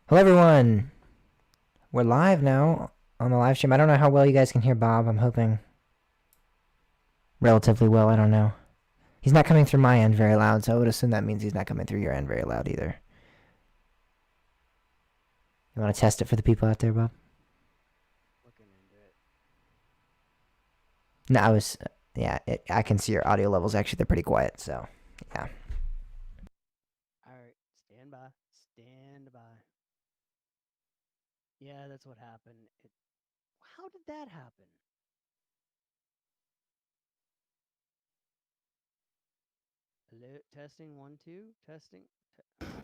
Hello, everyone. We're live now on the live stream. I don't know how well you guys can hear Bob. I'm hoping relatively well. I don't know. He's not coming through my end very loud, so I would assume that means he's not coming through your end very loud either. You want to test it for the people out there, Bob? Looking into it. No, yeah, I can see your audio levels. Actually, they're pretty quiet, so, yeah. All right, stand by. Stand by. Yeah, that's what happened. How did that happen? Hello, testing 1 2.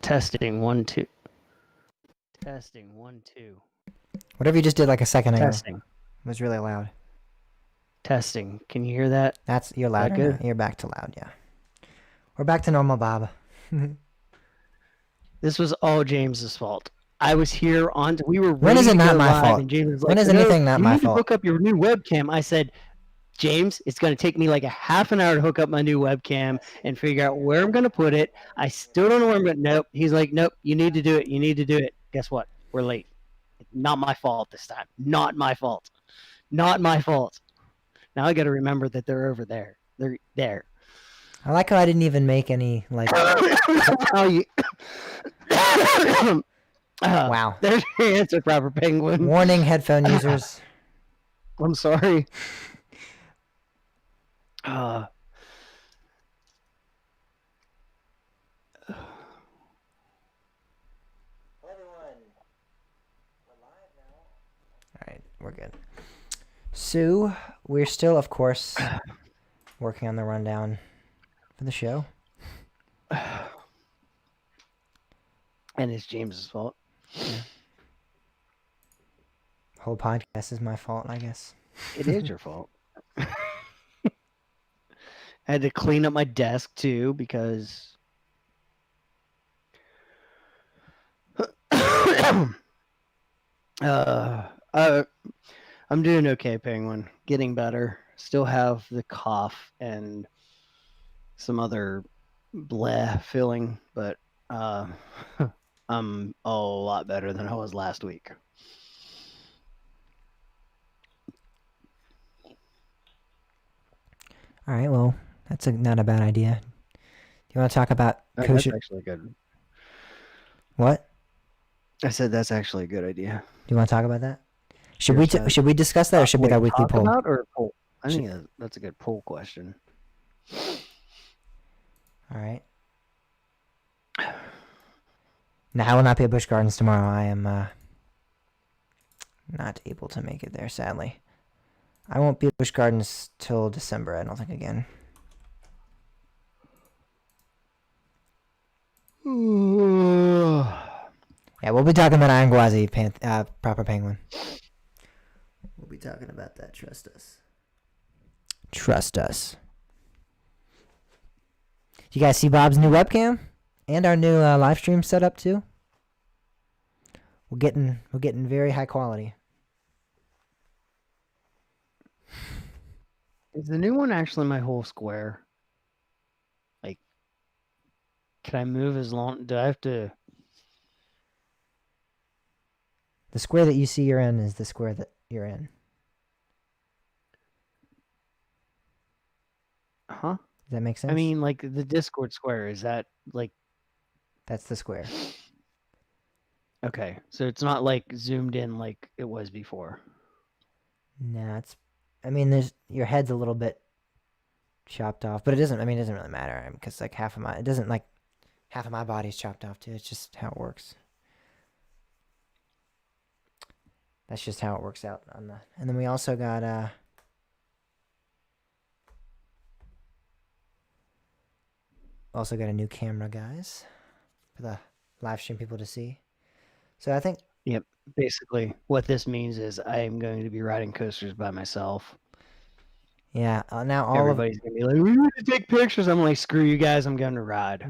Testing 1 2. Testing 1 2. Whatever you just did like a second ago Testing. was really loud. Testing. Can you hear that? You're louder good? now. You're back to loud, yeah. We're back to normal, Bob. This was all James's fault. I was here on. We were When ready is it to not go my live, fault? and James was When like, is "No, anything not you my need to fault? hook up your new webcam." I said, James, it's going to take me like a half an hour to hook up my new webcam and figure out where I'm going to put it. I still don't know where I'm going to. Nope. He's like, nope, you need to do it. You need to do it. Guess what? We're late. Not my fault this time. Not my fault. Not my fault. Now I got to remember that they're over there. They're there. I like how I didn't even make any, like... How you. Wow. There's your answer, Proper Penguin. Warning, headphone users. I'm sorry. Alright, we're good. So, we're still, of course, working on the rundown for the show. And it's James's fault. Yeah. Whole podcast is my fault, I guess. It is your fault. I had to clean up my desk too because I'm doing okay, Penguin. Getting better. Still have the cough and some other bleh feeling, but I'm a lot better than I was last week. All right, well, that's not a bad idea. Do you want to talk about That's actually good. What? I said that's actually a good idea. Do you want to talk about that? Should we discuss that, or should be that weekly poll? About or poll? I think that's a good poll question. All right. Now, I will not be at Busch Gardens tomorrow. I am not able to make it there, sadly. I won't be at Busch Gardens till December, I don't think, again. Yeah, we'll be talking about Iron Gwazi, Proper Penguin. We'll be talking about that. Trust us. Trust us. You guys see Bob's new webcam and our new live stream setup too? We're getting very high quality. Is the new one actually my whole square? Like, can I move as long? Do I have to? The square that you see you're in is the square that you're in. Huh? Does that make sense? I mean, like the Discord square, is that like... That's the square. Okay, so it's not like zoomed in like it was before. Nah, I mean, your head's a little bit chopped off, but it doesn't really matter because like half of my body's chopped off too. It's just how it works. That's just how it works out on the. And then we also got a new camera, guys, for the live stream people to see. So I think. Yep. Basically, what this means is I am going to be riding coasters by myself. Yeah. Now everybody's gonna be like, "We need to take pictures." I'm like, "Screw you guys! I'm going to ride."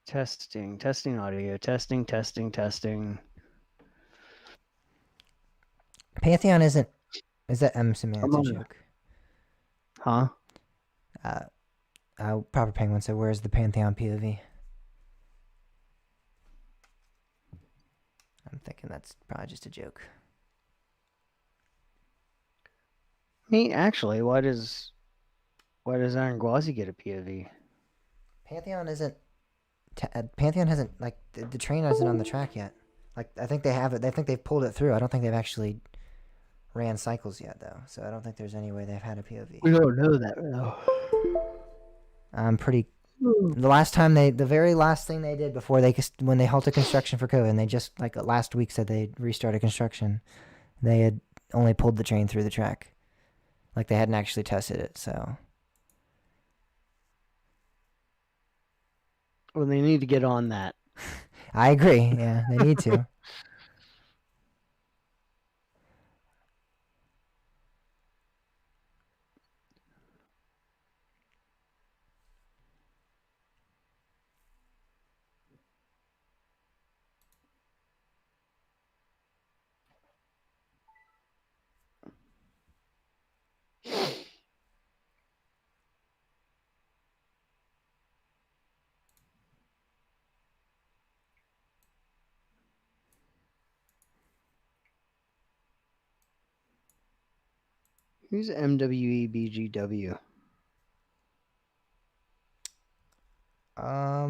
Testing audio. Testing. Pantheon isn't. Is that? I'm assuming that's Come a on. joke. Huh? Proper Penguin said, "Where's the Pantheon POV?" I'm thinking that's probably just a joke. Actually, why does Iron Gwazi get a POV? Pantheon isn't. Pantheon hasn't the train isn't on the track yet. Like I think they have it. I think they've pulled it through. I don't think they've actually ran cycles yet though. So I don't think there's any way they've had a POV. We don't know that though. I'm pretty. The very last thing they did before when they halted construction for COVID, and they just last week said they restarted construction. They had only pulled the train through the track. Like they hadn't actually tested it. So. Well, they need to get on that. I agree. Yeah, they need to. Who's MWEBGW? I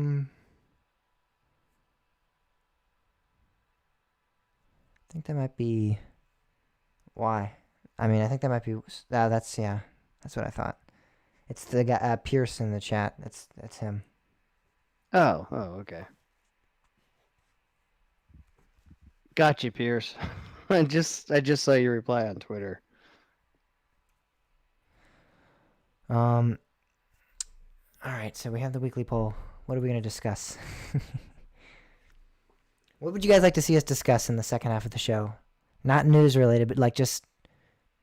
think that might be. Why? I mean, I think that might be. That's what I thought. It's the guy Pierce in the chat. That's him. Oh, okay. Gotcha, Pierce. I just saw your reply on Twitter. All right, so we have the weekly poll. What are we going to discuss? What would you guys like to see us discuss in the second half of the show? Not news related, but just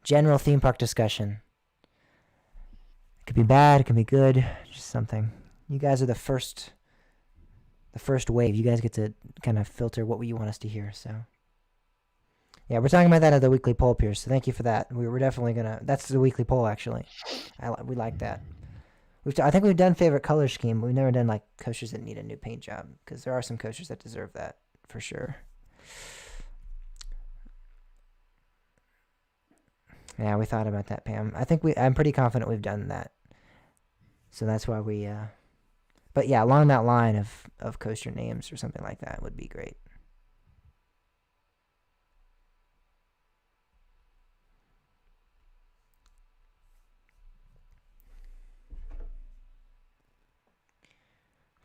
general theme park discussion. It could be bad, it could be good, just something. You guys are the first wave. You guys get to kind of filter what you want us to hear, so. Yeah, we're talking about that at the weekly poll, Pierce, so thank you for that. We're definitely going to... That's the weekly poll, actually. We like that. I think we've done favorite color scheme, but we've never done, coasters that need a new paint job, because there are some coasters that deserve that, for sure. Yeah, we thought about that, Pam. I'm pretty confident we've done that. So that's why we... But yeah, along that line of coaster names or something like that would be great.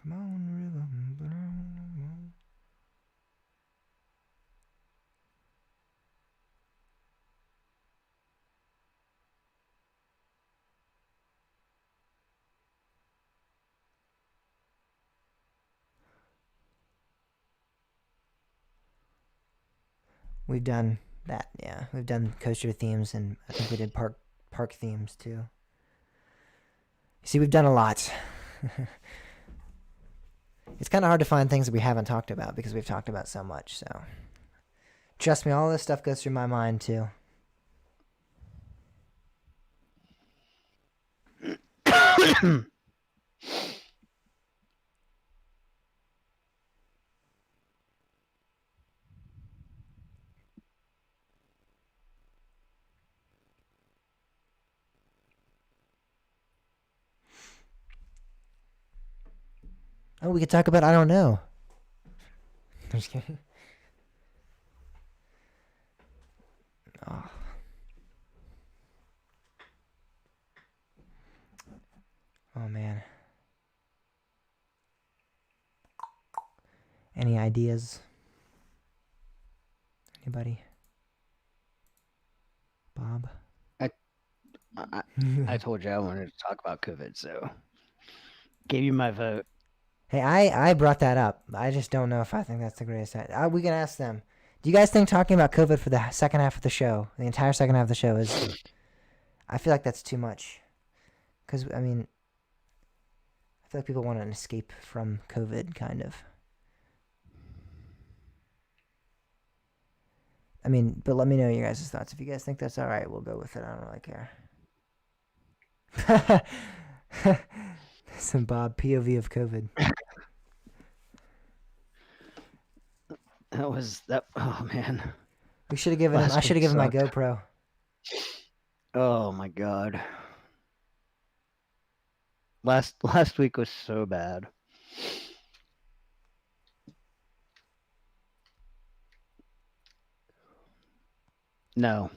Come on, river. We've done that, yeah. We've done coaster themes, and I think we did park themes too. You see, we've done a lot. It's kind of hard to find things that we haven't talked about because we've talked about so much, so. Trust me, all this stuff goes through my mind too. Oh, we could talk about I don't know. I'm just kidding. Oh. Oh man. Any ideas? Anybody? Bob? I told you I wanted to talk about COVID, so gave you my vote. Hey, I brought that up. I just don't know if I think that's the greatest. We can ask them. Do you guys think talking about COVID for the second half of the show, the entire second half of the show, is... I feel like that's too much. Because, I mean, I feel like people want an escape from COVID, kind of. I mean, but let me know your guys' thoughts. If you guys think that's all right, we'll go with it. I don't really care. Some Bob POV of COVID. That was that. Oh man. We should have given him. Last I should have week given my sucked. GoPro. Oh my god. Last week was so bad. No.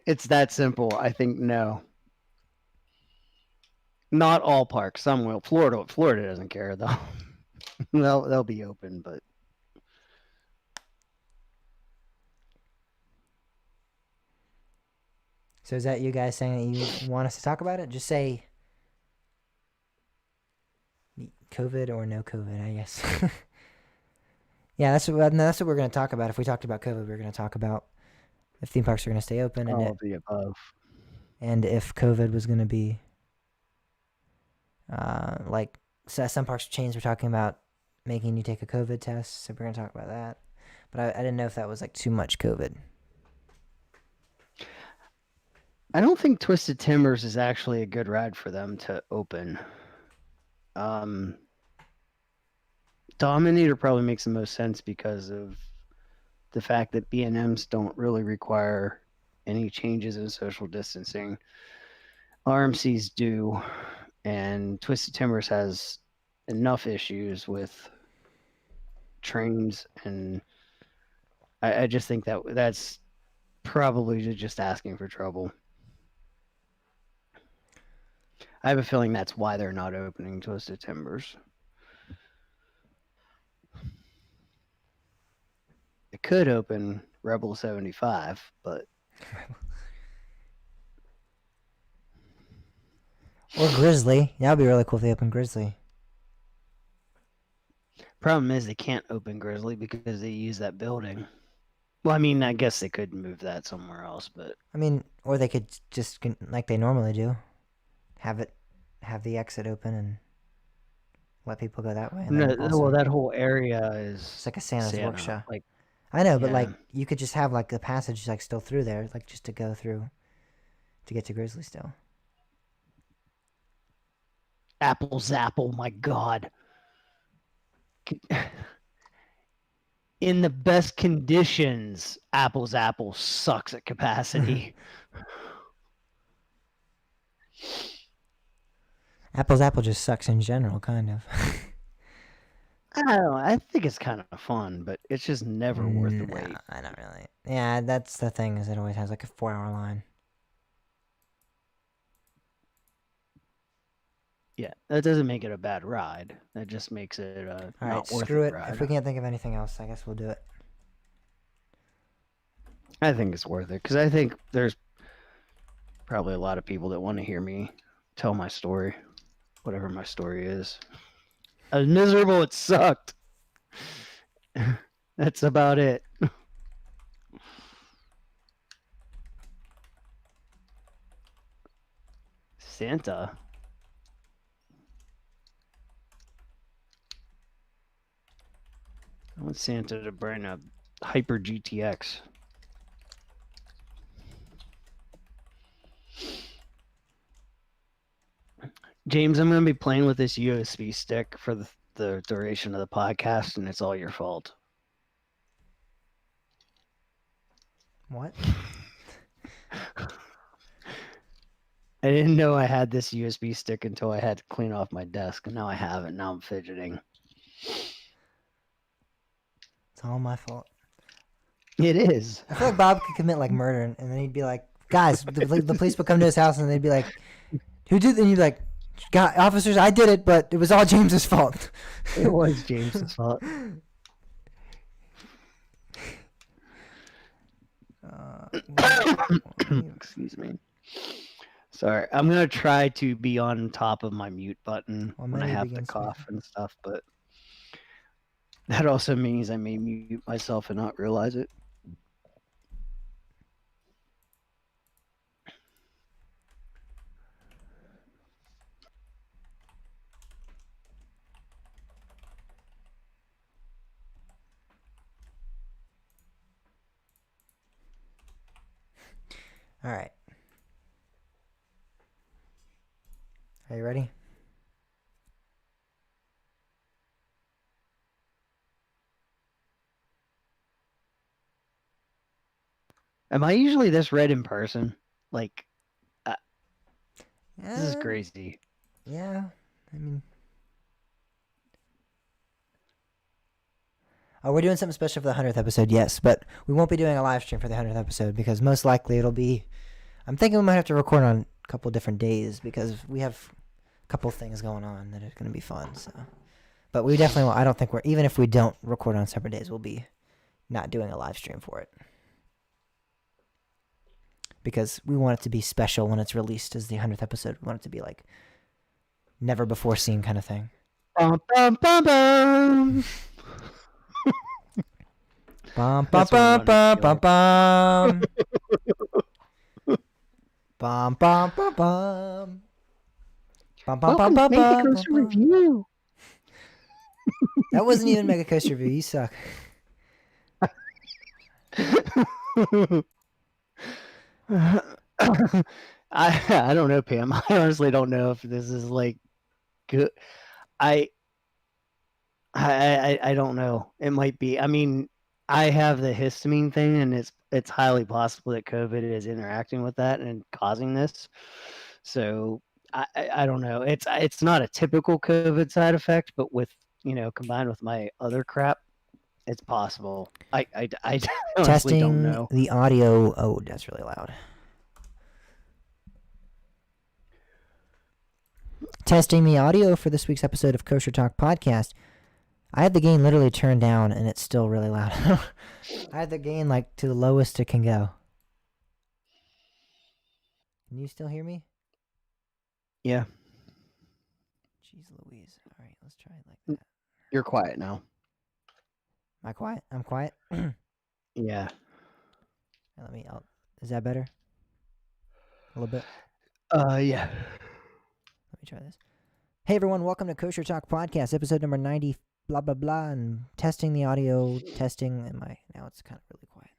It's that simple. I think no. Not all parks. Some will. Florida doesn't care though. they'll be open, but So is that you guys saying that you want us to talk about it? Just say COVID or no COVID, I guess. Yeah, that's what we're going to talk about. If we talked about COVID, we're going to talk about if theme parks are going to stay open all of the above. and if COVID was going to be like so some parks chains were talking about making you take a COVID test, so we're going to talk about that. But I didn't know if that was like too much COVID. I don't think Twisted Timbers is actually a good ride for them to open. Dominator probably makes the most sense because of the fact that B&Ms don't really require any changes in social distancing. RMCs do, and Twisted Timbers has enough issues with trains, and I just think that's probably just asking for trouble. I have a feeling that's why they're not opening Twisted Timbers. It could open Rebel 75, but Or Grizzly. That would be really cool if they open Grizzly. problem is they can't open Grizzly because they use that building. Well, I mean, I guess they could move that somewhere else, but I mean, or they could just like they normally do, have the exit open and let people go that way. And no, then also, well, that whole area is it's like a Santa's Santa. workshop. Like, I know, but yeah. like you could just have like the passage like still through there, like just to go through to get to Grizzly still. Apple Zapple, my God. In the best conditions, Apple's Apple sucks at capacity. Apple's Apple just sucks in general, kind of. I don't know. I think it's kind of fun, but it's just never worth the wait. No, I don't really. Yeah, that's the thing is it always has like a 4-hour line. Yeah, that doesn't make it a bad ride. That just makes it All not right, worth screw it. ride. If we can't think of anything else, I guess we'll do it. I think it's worth it because I think there's probably a lot of people that want to hear me tell my story, whatever my story is. I was miserable. It sucked. That's about it. Santa. I want Santa to bring a Hyper GTX. James, I'm going to be playing with this USB stick for the duration of the podcast, and it's all your fault. What? I didn't know I had this USB stick until I had to clean off my desk, and now I have it. Now I'm fidgeting. It's all my fault. It is. I feel like Bob could commit like murder, and then he'd be like, "Guys, the police would come to his house, and they'd be like, who did?" And you'd be like, "God, officers, I did it, but it was all James's fault." It was James's fault. Excuse me. Sorry, I'm gonna try to be on top of my mute button Well, when I maybe have to begins cough and stuff, but that also means I may mute myself and not realize it. All right. Are you ready? Am I usually this red in person? Like, this is Um, crazy. Yeah. I mean, oh, we're doing something special for the 100th episode, yes, but we won't be doing a live stream for the 100th episode because most likely it'll be. I'm thinking we might have to record on a couple different days because we have a couple things going on that are going to be fun. So, but we definitely won't. I don't think we're, even if we don't record on separate days, we'll be not doing a live stream for it because we want it to be special when it's released as the 100th episode. We want it to be like never before seen kind of thing. Bum, bum, bum, bum. Bum bum That's what I'm bum running bum bum bum bum bum bum. Bum, bum, Welcome bum, to Mega bum, Coaster bum, bum. Review. That wasn't even Mega Coaster Review. You suck. I don't know, Pam. I honestly don't know if this is like good. I don't know. It might be. I mean, I have the histamine thing, and it's highly possible that COVID is interacting with that and causing this. So I don't know. It's not a typical COVID side effect, but with combined with my other crap, it's possible. I honestly don't Testing know. the audio. Oh, that's really loud. Testing the audio for this week's episode of Kosher Talk Podcast. I had the gain literally turned down, and it's still really loud. I had the gain like to the lowest it can go. Can you still hear me? Yeah, Jeez Louise. All right, let's try it like that. you're quiet now. Am I quiet? I'm quiet. Yeah. Let me. Is that better? A little bit. Yeah. Let me try this. Hey everyone, welcome to Kosher Talk Podcast, episode number 90. Blah blah blah, and testing the audio. Testing. Now it's kind of really quiet.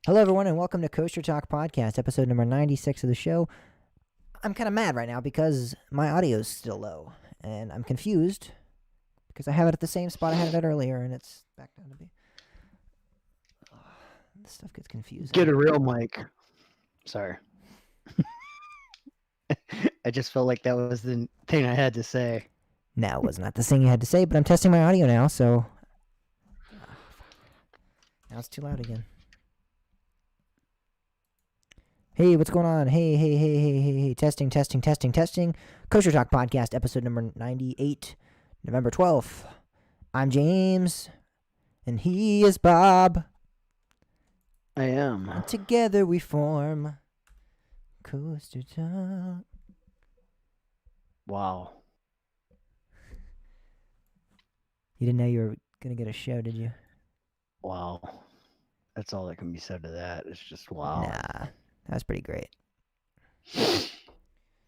Hello everyone, and welcome to Kosher Talk Podcast, episode number 96 of the show. I'm kind of mad right now because my audio's still low, and I'm confused because I have it at the same spot I had it at earlier, and it's back down to be. This stuff gets confusing. Get a real mic. Sorry. I just felt like that was the thing I had to say. No, it was not the thing you had to say, but I'm testing my audio now, so now it's too loud again. Hey, what's going on? Hey. Testing. Kosher Talk Podcast, episode number 98, November 12th. I'm James, and he is Bob. I am. And together we form Kosher Talk. Wow. You didn't know you were going to get a show, did you? Wow. That's all that can be said to that. It's just wow. Nah, that was pretty great.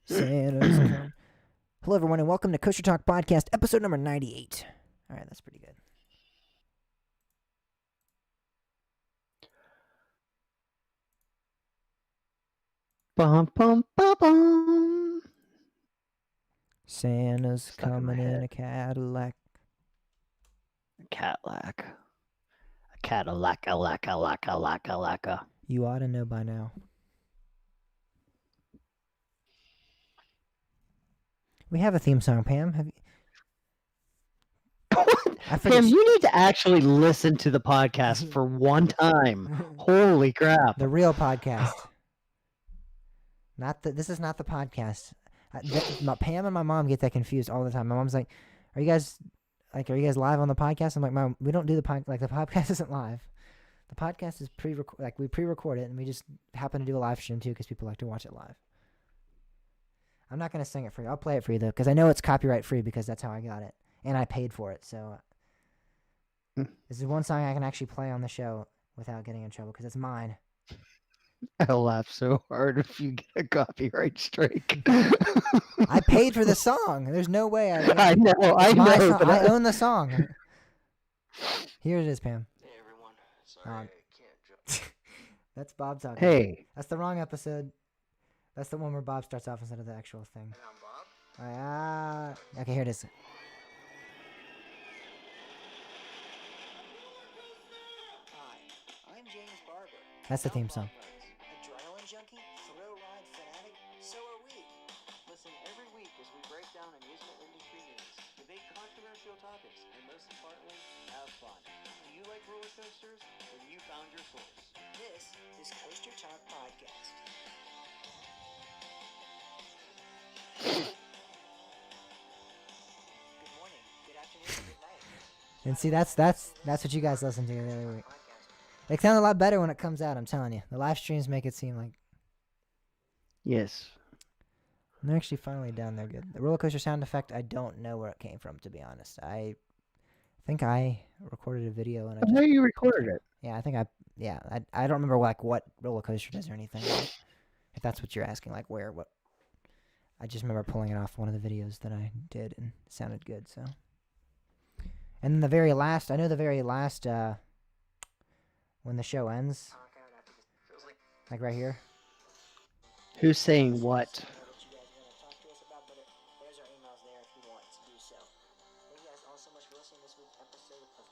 Santa's come. Hello, everyone, and welcome to Kosher Talk Podcast, episode number 98. All right, that's pretty good. Bum, bum, bum, bum. Santa's Stuck in my coming in head. a Cadillac. Cadillac. A Cadillac, a lacka, lacka, lacka, lacka. You ought to know by now. We have a theme song, Pam. Have you? I forget. Pam, you need to actually listen to the podcast for one time. Holy crap. The real podcast. This is not the podcast. Pam and my mom get that confused all the time. My mom's like, "Are you guys live on the podcast?" I'm like, "Mom, we don't do the podcast. Like the podcast isn't live. The podcast is we pre-record it, and we just happen to do a live stream too because people like to watch it live." I'm not gonna sing it for you. I'll play it for you though, because I know it's copyright free because that's how I got it, and I paid for it. So this is one song I can actually play on the show without getting in trouble because it's mine. I'll laugh so hard if you get a copyright strike. I paid for the song. There's no way I wouldn't. I know, I It's my know. song. but I own the song. Here it is, Pam. Hey everyone, sorry I can't jump. That's Bob talking. Hey, That's the wrong episode. That's the one where Bob starts off instead of the actual thing. And I'm Bob. Okay, here it is. Hi, I'm James Barber. That's the theme song. Adrenaline junkie, thrill ride fanatic, so are we. Listen every week as we break down amusement industry news, debate controversial topics, and most importantly, have fun. Do you like roller coasters? Then you found your source. This is Coaster Talk Podcast. Good morning, good afternoon, good night. And see, that's what you guys listen to the other week. It sounds a lot better when it comes out. I'm telling you, the live streams make it seem like yes. they're actually finally down there good. The roller coaster sound effect, I don't know where it came from, to be honest. I think I recorded a video and I I know just, you recorded it. yeah, I don't remember like what roller coaster it is or anything. If that's what you're asking, like where, what. I just remember pulling it off one of the videos that I did and it sounded good, so. And then the very last, when the show ends, like right here. Who's saying what? Know that you guys want to talk to us about, but there's our emails there if you want to do so. Thank you guys all so much for listening to this week's episode of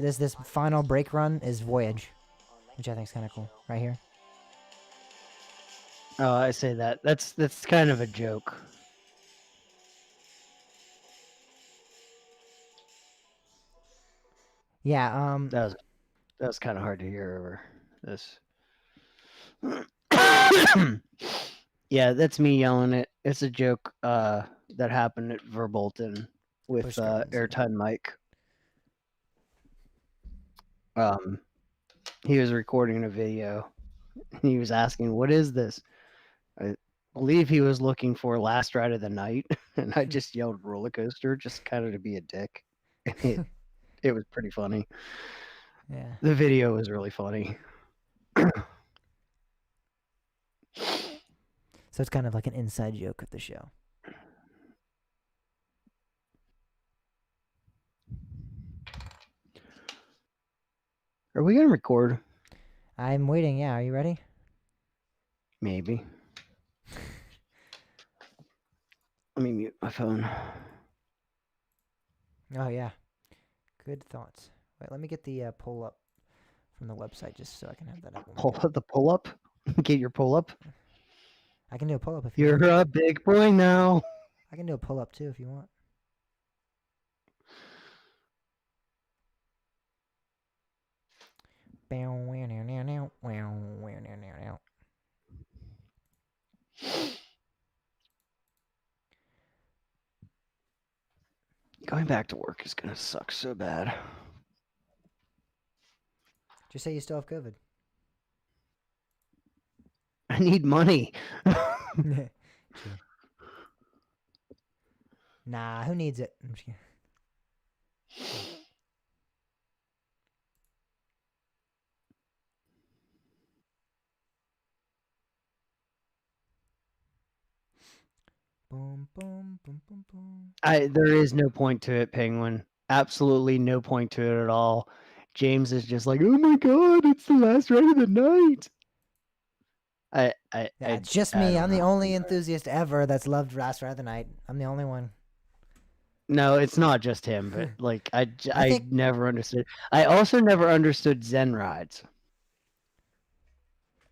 Coaster. This final break run is Voyage, on which I think is kind of cool. Right here. Oh, I say that. That's kind of a joke. Yeah. That was kind of hard to hear over this. Yeah, that's me yelling it. It's a joke that happened at Verbolten with Push buttons. Airtime Mike. He was recording a video. And he was asking, "What is this?" I believe he was looking for Last Ride of the Night, and I just yelled "roller coaster," just kind of to be a dick. It was pretty funny. Yeah. The video was really funny. So it's kind of like an inside joke of the show. Are we gonna record? I'm waiting. Yeah. Are you ready? Maybe. Let me mute my phone. Oh yeah. Good thoughts. Wait, let me get the pull up from the website just so I can have that up. Pull up. Get your pull up. I can do a pull up if you You're want. a big boy now. I can do a pull up too if you want. Going back to work is gonna suck so bad. Just say you still have COVID. I need money. True. Nah, who needs it? I'm just kidding. Boom, boom, boom, boom, boom. There is no point to it, Penguin. Absolutely no point to it at all. James is just like, oh my god, it's the last ride of the night. Yeah, it's just I me. don't I'm the know. only enthusiast ever that's loved Last Ride of the Night. I'm the only one. No, it's not just him, but like I think- never understood. I also never understood Zen rides.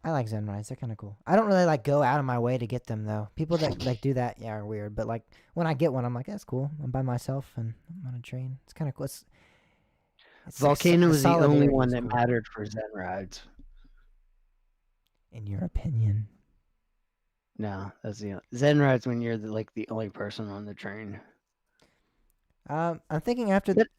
I like Zen rides. They're kind of cool. I don't really like go out of my way to get them though. People that like do that, yeah, are weird. But like when I get one, I'm like, that's cool. I'm by myself and I'm on a train. It's kind of cool. It's Volcano was the only solidarity one is that cool. mattered for Zen rides. In your opinion, No, that's the Zen rides when you're the only person on the train. I'm thinking after That's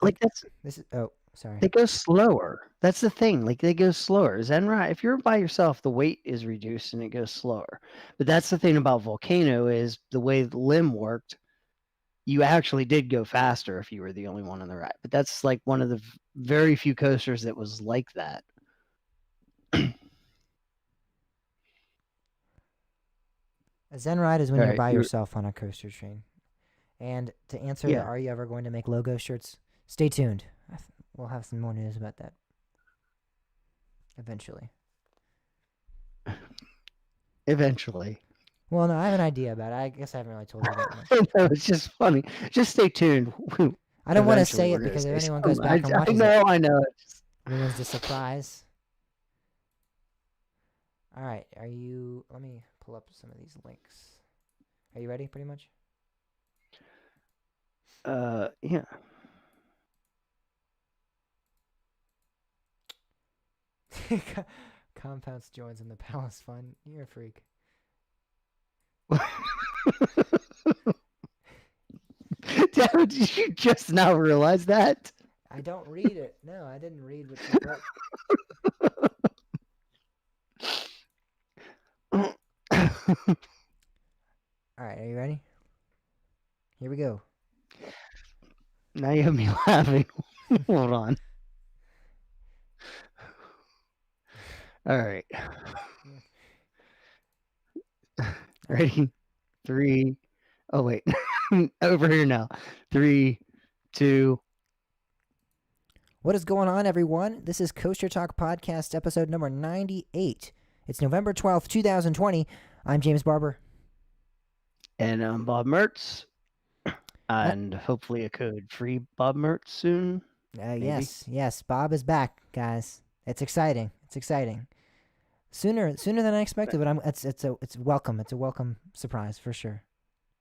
this is. Oh, sorry. they go slower. That's the thing. Like they go slower. Zen ride, if you're by yourself, the weight is reduced and it goes slower. But that's the thing about Volcano is the way the limb worked. You actually did go faster if you were the only one on the ride. But that's like one of the very few coasters that was like that. A Zen ride is when All you're right, by you're- yourself on a coaster train. And to answer Yeah. the "Are you ever going to make logo shirts?" Stay tuned. We'll have some more news about that eventually. Eventually. Well, no, I have an idea about it. I guess I haven't really told you that much. No, it's just funny. Just stay tuned. I don't want to Eventually say we're it gonna because if say anyone goes something. back and I watches know, it, I know. ruins the surprise. All right, are you? Let me pull up some of these links. Are you ready? Pretty much. Yeah. Compounds joins in the Palace Fund. You're a freak. Damn, did you just now realize that? I don't read it. No, I didn't read what you wrote. All right, are you ready? Here we go. Now you have me laughing. Hold on. All right. Ready? 3. Oh, wait. Over here now. 3, 2. What is going on, everyone? This is Coaster Talk Podcast, episode number 98. It's November 12th, 2020. I'm James Barber. And I'm Bob Mertz. And hopefully a code-free Bob Mertz soon. Yes, Bob is back, guys. It's exciting. Sooner than I expected, but it's welcome. It's a welcome surprise for sure.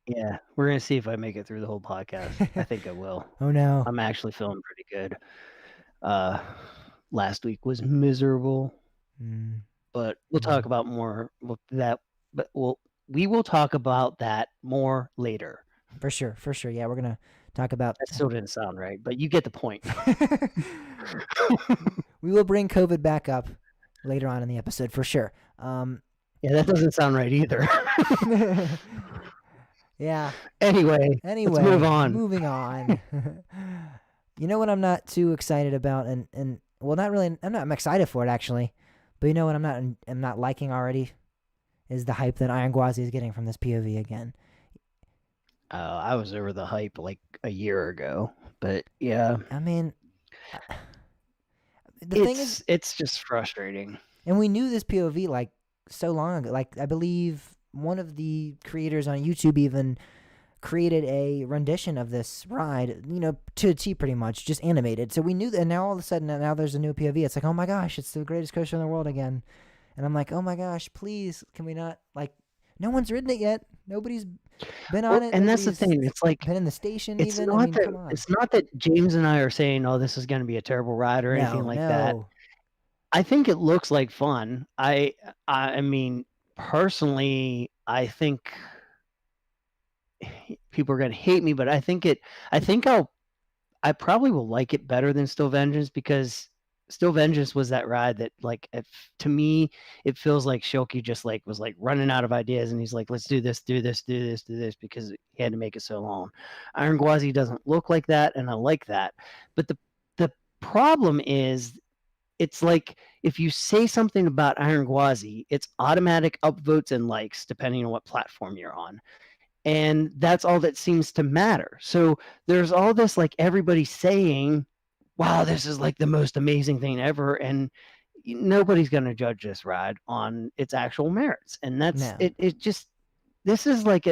Yeah, we're gonna see if I make it through the whole podcast. I think I will. Oh no. I'm actually feeling pretty good. Last week was miserable, but we'll talk about more with that. But we will talk about that more later. For sure. Yeah, we're gonna talk about. That still didn't sound right, but you get the point. We will bring COVID back up later on in the episode for sure. Yeah, that doesn't sound right either. Yeah. Anyway, let's move on. Moving on. You know what I'm not too excited about, and well, not really. I'm excited for it actually, but you know what I'm not liking already is the hype that Iron Gwazi is getting from this POV again. I was over the hype like a year ago, but yeah. I mean, the thing is, it's just frustrating. And we knew this POV like so long ago. Like I believe one of the creators on YouTube even created a rendition of this ride, to a T pretty much, just animated. So we knew that, and now all of a sudden, now there's a new POV. It's like, oh my gosh, it's the greatest coaster in the world again. And I'm like, oh my gosh, please, can we not, like, no one's ridden it yet. Nobody's been on it. And that's the thing. It's like, been in the station it's even. not I mean, that, come on. It's not that James and I are saying, oh, this is going to be a terrible ride or anything like that. I think it looks like fun. I mean, personally, I think people are going to hate me, but I probably will like it better than Still Vengeance, because Still Vengeance was that ride that, like, to me, it feels like Shilky just was running out of ideas, and he's like, let's do this, because he had to make it so long. Iron Gwazi doesn't look like that, and I like that. But the problem is, it's like, if you say something about Iron Gwazi, it's automatic upvotes and likes depending on what platform you're on. And that's all that seems to matter. So there's all this, like, everybody saying, wow, this is like the most amazing thing ever. And nobody's going to judge this ride on its actual merits. And that's it just, this is like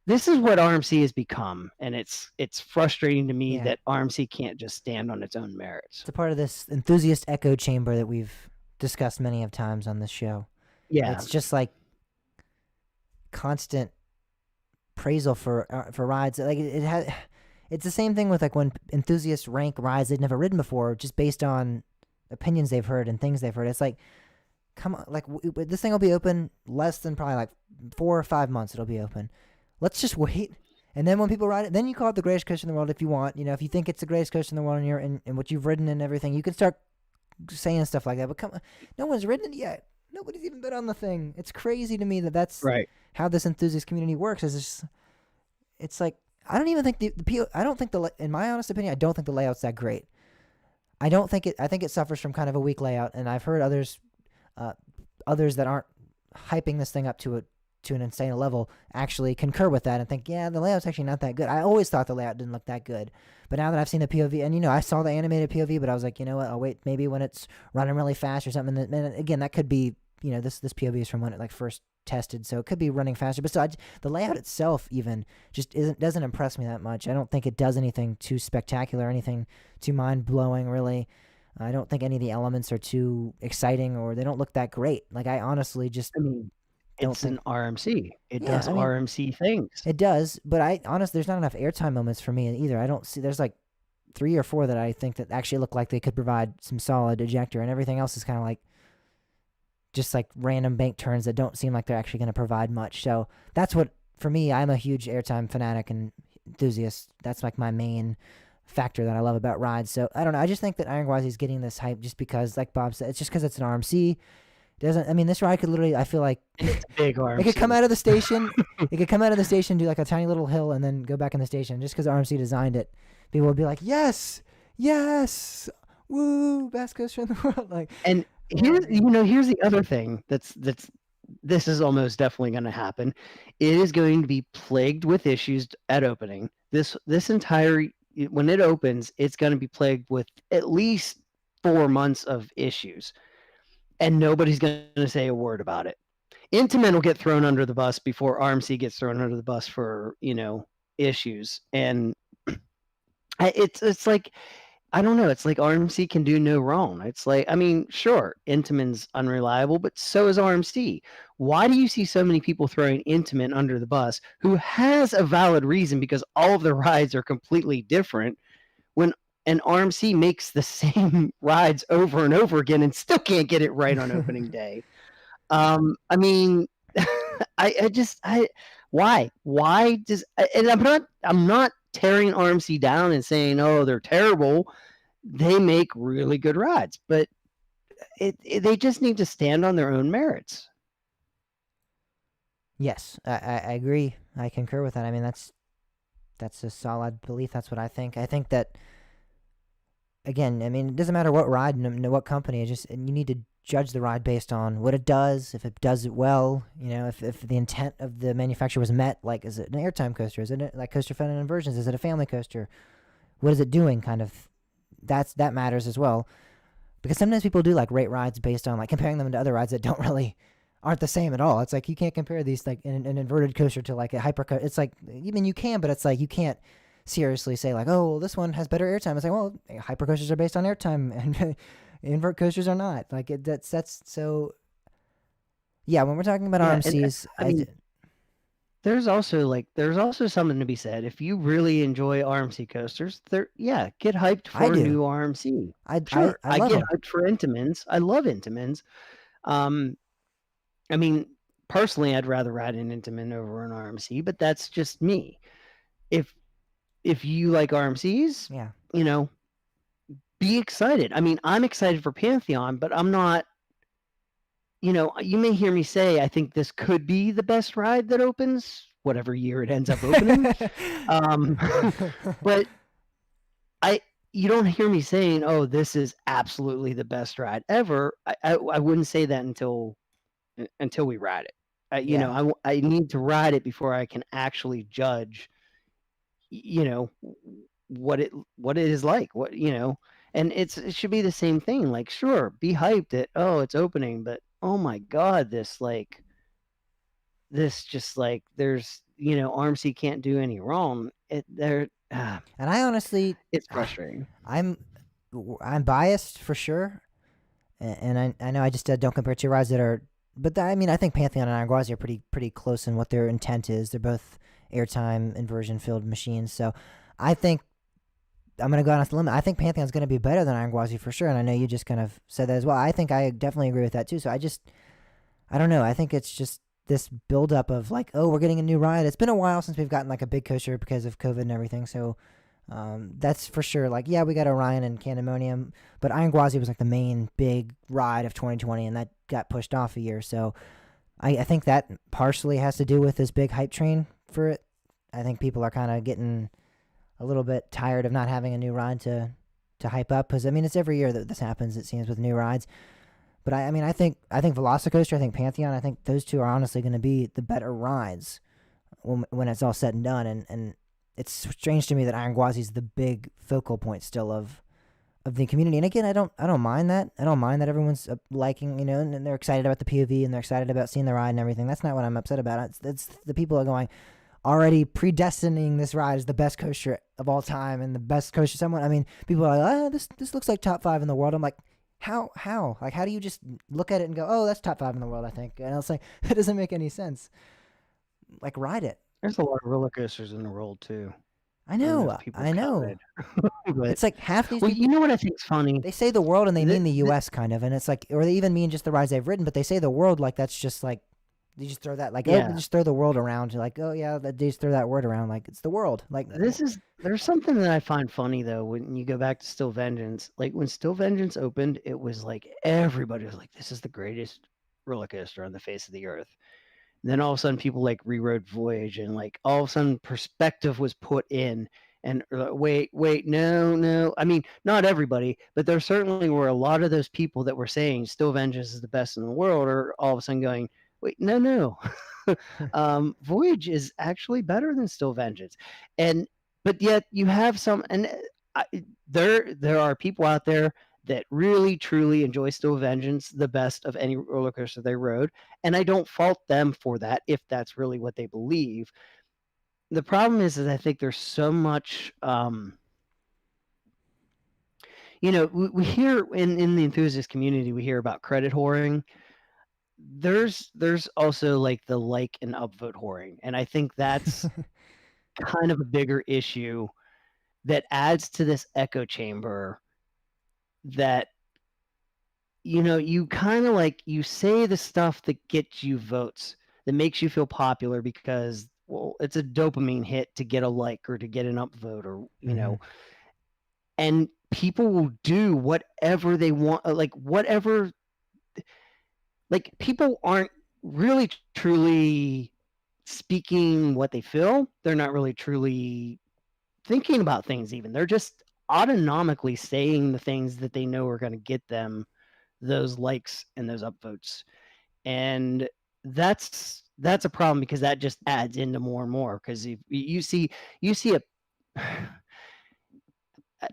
this is what RMC has become, and it's frustrating to me that RMC can't just stand on its own merits. It's a part of this enthusiast echo chamber that we've discussed many of times on this show. Yeah, it's just like constant appraisal for rides. Like it's the same thing with, like, when enthusiasts rank rides they've never ridden before, just based on opinions they've heard and things they've heard. It's like, come on, like this thing will be open less than probably like 4 or 5 months. It'll be open. Let's just wait, and then when people ride it, then you call it the greatest coaster in the world if you want. If you think it's the greatest coaster in the world and you're in what you've ridden and everything, you can start saying stuff like that. But come on, no one's ridden it yet. Nobody's even been on the thing. It's crazy to me that's right. How this enthusiast community works. It's like, I don't even think in my honest opinion, I don't think the layout's that great. I think it suffers from kind of a weak layout, and I've heard others that aren't hyping this thing up to to an insane level actually concur with that and think, yeah, the layout's actually not that good. I always thought the layout didn't look that good. But now that I've seen the POV, and I saw the animated POV, but I was like, you know what? I'll wait maybe when it's running really fast or something. And again, that could be, this POV is from when it like first tested, so it could be running faster. But still, the layout itself even just doesn't impress me that much. I don't think it does anything too spectacular, anything too mind blowing, really. I don't think any of the elements are too exciting, or they don't look that great. Like I honestly just don't It's think an RMC. It Yeah, does I mean, RMC things. it does, but I honestly, there's not enough airtime moments for me either. I don't see. There's like 3 or 4 that I think that actually look like they could provide some solid ejector, and everything else is kind of like just like random bank turns that don't seem like they're actually going to provide much. So that's what, for me, I'm a huge airtime fanatic and enthusiast. That's like my main factor that I love about rides. So I don't know. I just think that Iron Gwazi is getting this hype just because, like Bob said, it's just because it's an RMC. This ride could literally, I feel like, It's a big RMC. it could come out of the station. It could come out of the station, do like a tiny little hill, and then go back in the station. Just because RMC designed it, people would be like, "Yes, yes, woo, best coaster in the world!" Like, And here's the other thing that's this is almost definitely going to happen. It is going to be plagued with issues at opening. This entire, when it opens, it's going to be plagued with at least 4 months of issues, and nobody's going to say a word about it. Intamin will get thrown under the bus before RMC gets thrown under the bus for issues, and it's like, I don't know. It's like RMC can do no wrong. It's like, I mean, sure, Intamin's unreliable, but so is RMC. Why do you see so many people throwing Intamin under the bus, who has a valid reason because all of the rides are completely different, when an RMC makes the same rides over and over again and still can't get it right on opening day? I mean, why does, and I'm not tearing RMC down and saying, oh, they're terrible. They make really good rides, but they just need to stand on their own merits. yes, I agree. I concur with that. I mean, that's a solid belief. That's what I think. I think that, again, I mean, it doesn't matter what ride and what company. It's just, you need to judge the ride based on what it does. If it does it well, if the intent of the manufacturer was met. Like, is it an airtime coaster? Is it like coaster fun and inversions? Is it a family coaster? What is it doing? Kind of, that matters as well. Because sometimes people do like rate rides based on like comparing them to other rides that aren't the same at all. It's like you can't compare these, like an inverted coaster to like a hyper coaster. It's like, I mean, you can, but it's like you can't seriously say like, oh, well, this one has better airtime. It's like, well, hyper coasters are based on airtime and invert coasters are not. Like that's so. Yeah, when we're talking about RMCs, I mean, there's also something to be said. If you really enjoy RMC coasters, get hyped I for a do. new RMC. I get love them. hyped for Intamins. I love Intamins. I mean, personally, I'd rather ride an Intamin over an RMC, but that's just me. If you like RMCs, Yeah. Be excited. I mean, I'm excited for Pantheon, but I'm not. You may hear me say, I think this could be the best ride that opens, whatever year it ends up opening. But you don't hear me saying, oh, this is absolutely the best ride ever. I wouldn't say that until we ride it. I need to ride it before I can actually judge, what it is like, and it should be the same thing. Like, sure, be hyped at, oh, it's opening, but oh my God, there's RMC can't do any wrong. And I honestly, it's frustrating. I'm biased for sure, and I know I just don't compare two rides that are, but I mean, I think Pantheon and Iron Gwazi are pretty close in what their intent is. They're both airtime inversion filled machines, so I think I'm gonna go on the limit. I think Pantheon's gonna be better than Iron Gwazi for sure, and I know you just kind of said that as well. I think I definitely agree with that too. So I don't know. I think it's just this buildup of like, oh, we're getting a new ride. It's been a while since we've gotten like a big coaster because of COVID and everything. So that's for sure. Like, yeah, we got Orion and Candemonium, but Iron Gwazi was like the main big ride of 2020, and that got pushed off a year. So I think that partially has to do with this big hype train for it. I think people are kind of getting a little bit tired of not having a new ride to hype up, because I mean, it's every year that this happens, it seems, with new rides. But I mean, I think Velocicoaster, I think Pantheon, I think those two are honestly going to be the better rides when it's all said and done. And it's strange to me that Iron Gwazi is the big focal point still of the community. And again, I don't mind that. I don't mind that everyone's liking, and they're excited about the POV and they're excited about seeing the ride and everything. That's not what I'm upset about. It's the people are going already predestining this ride as the best coaster of all time and the best coaster. Someone, I mean, people are like, this looks like top 5 in the world. I'm like, how? Like, how do you just look at it and go, oh, that's top 5 in the world, I think? And I was like, that doesn't make any sense. Like, ride it. There's a lot of roller coasters in the world too. I know. But, It's like half these well, people, you know what I think's funny? they say the world and they The- mean the the- U.S. kind of, and it's like, or they even mean just the rides they've ridden, but they say the world like that's just like, you just throw that, like, Yeah. oh, just throw the world around. Like, oh, yeah, they just throw that word around. Like, it's the world. Like, There's something that I find funny though when you go back to Still Vengeance. Like when Still Vengeance opened, it was like everybody was like, "This is the greatest roller coaster on the face of the earth." And then all of a sudden, people like rewrote Voyage, and like all of a sudden, perspective was put in. And wait, no. I mean, not everybody, but there certainly were a lot of those people that were saying Still Vengeance is the best in the world, or all of a sudden going, "Wait, no." Voyage is actually better than Still Vengeance, but yet you have some, and there are people out there that really truly enjoy Still Vengeance the best of any roller coaster they rode, and I don't fault them for that if that's really what they believe. The problem is I think there's so much, we hear in the enthusiast community, we hear about credit whoring. There's also like the like and upvote whoring, and I think that's kind of a bigger issue that adds to this echo chamber that you kind of like you say the stuff that gets you votes, that makes you feel popular because, well, it's a dopamine hit to get a like or to get an upvote, or and people will do whatever they want, like whatever, like people aren't really truly speaking what they feel. They're not really truly thinking about things even. They're just autonomically saying the things that they know are going to get them those likes and those upvotes. And that's a problem because that just adds into more and more, because you see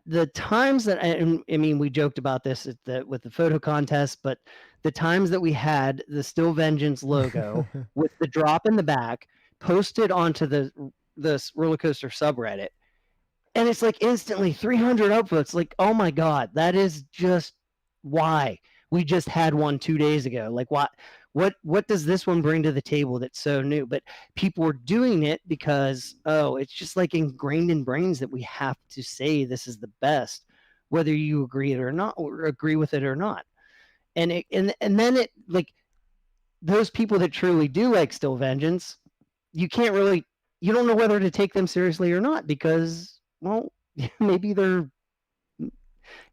the times that I mean, we joked about this with the photo contest, but the times that we had the Still Vengeance logo with the drop in the back posted onto the roller coaster subreddit, and it's like instantly 300 upvotes. Like, oh my god, that is just why we just had one 2 days ago. Like, what does this one bring to the table that's so new? But people were doing it because, it's just like ingrained in brains that we have to say this is the best, whether you agree it or not, or agree with it or not. And then it, like, those people that truly do like Still Vengeance, you don't know whether to take them seriously or not, because, well, maybe they're,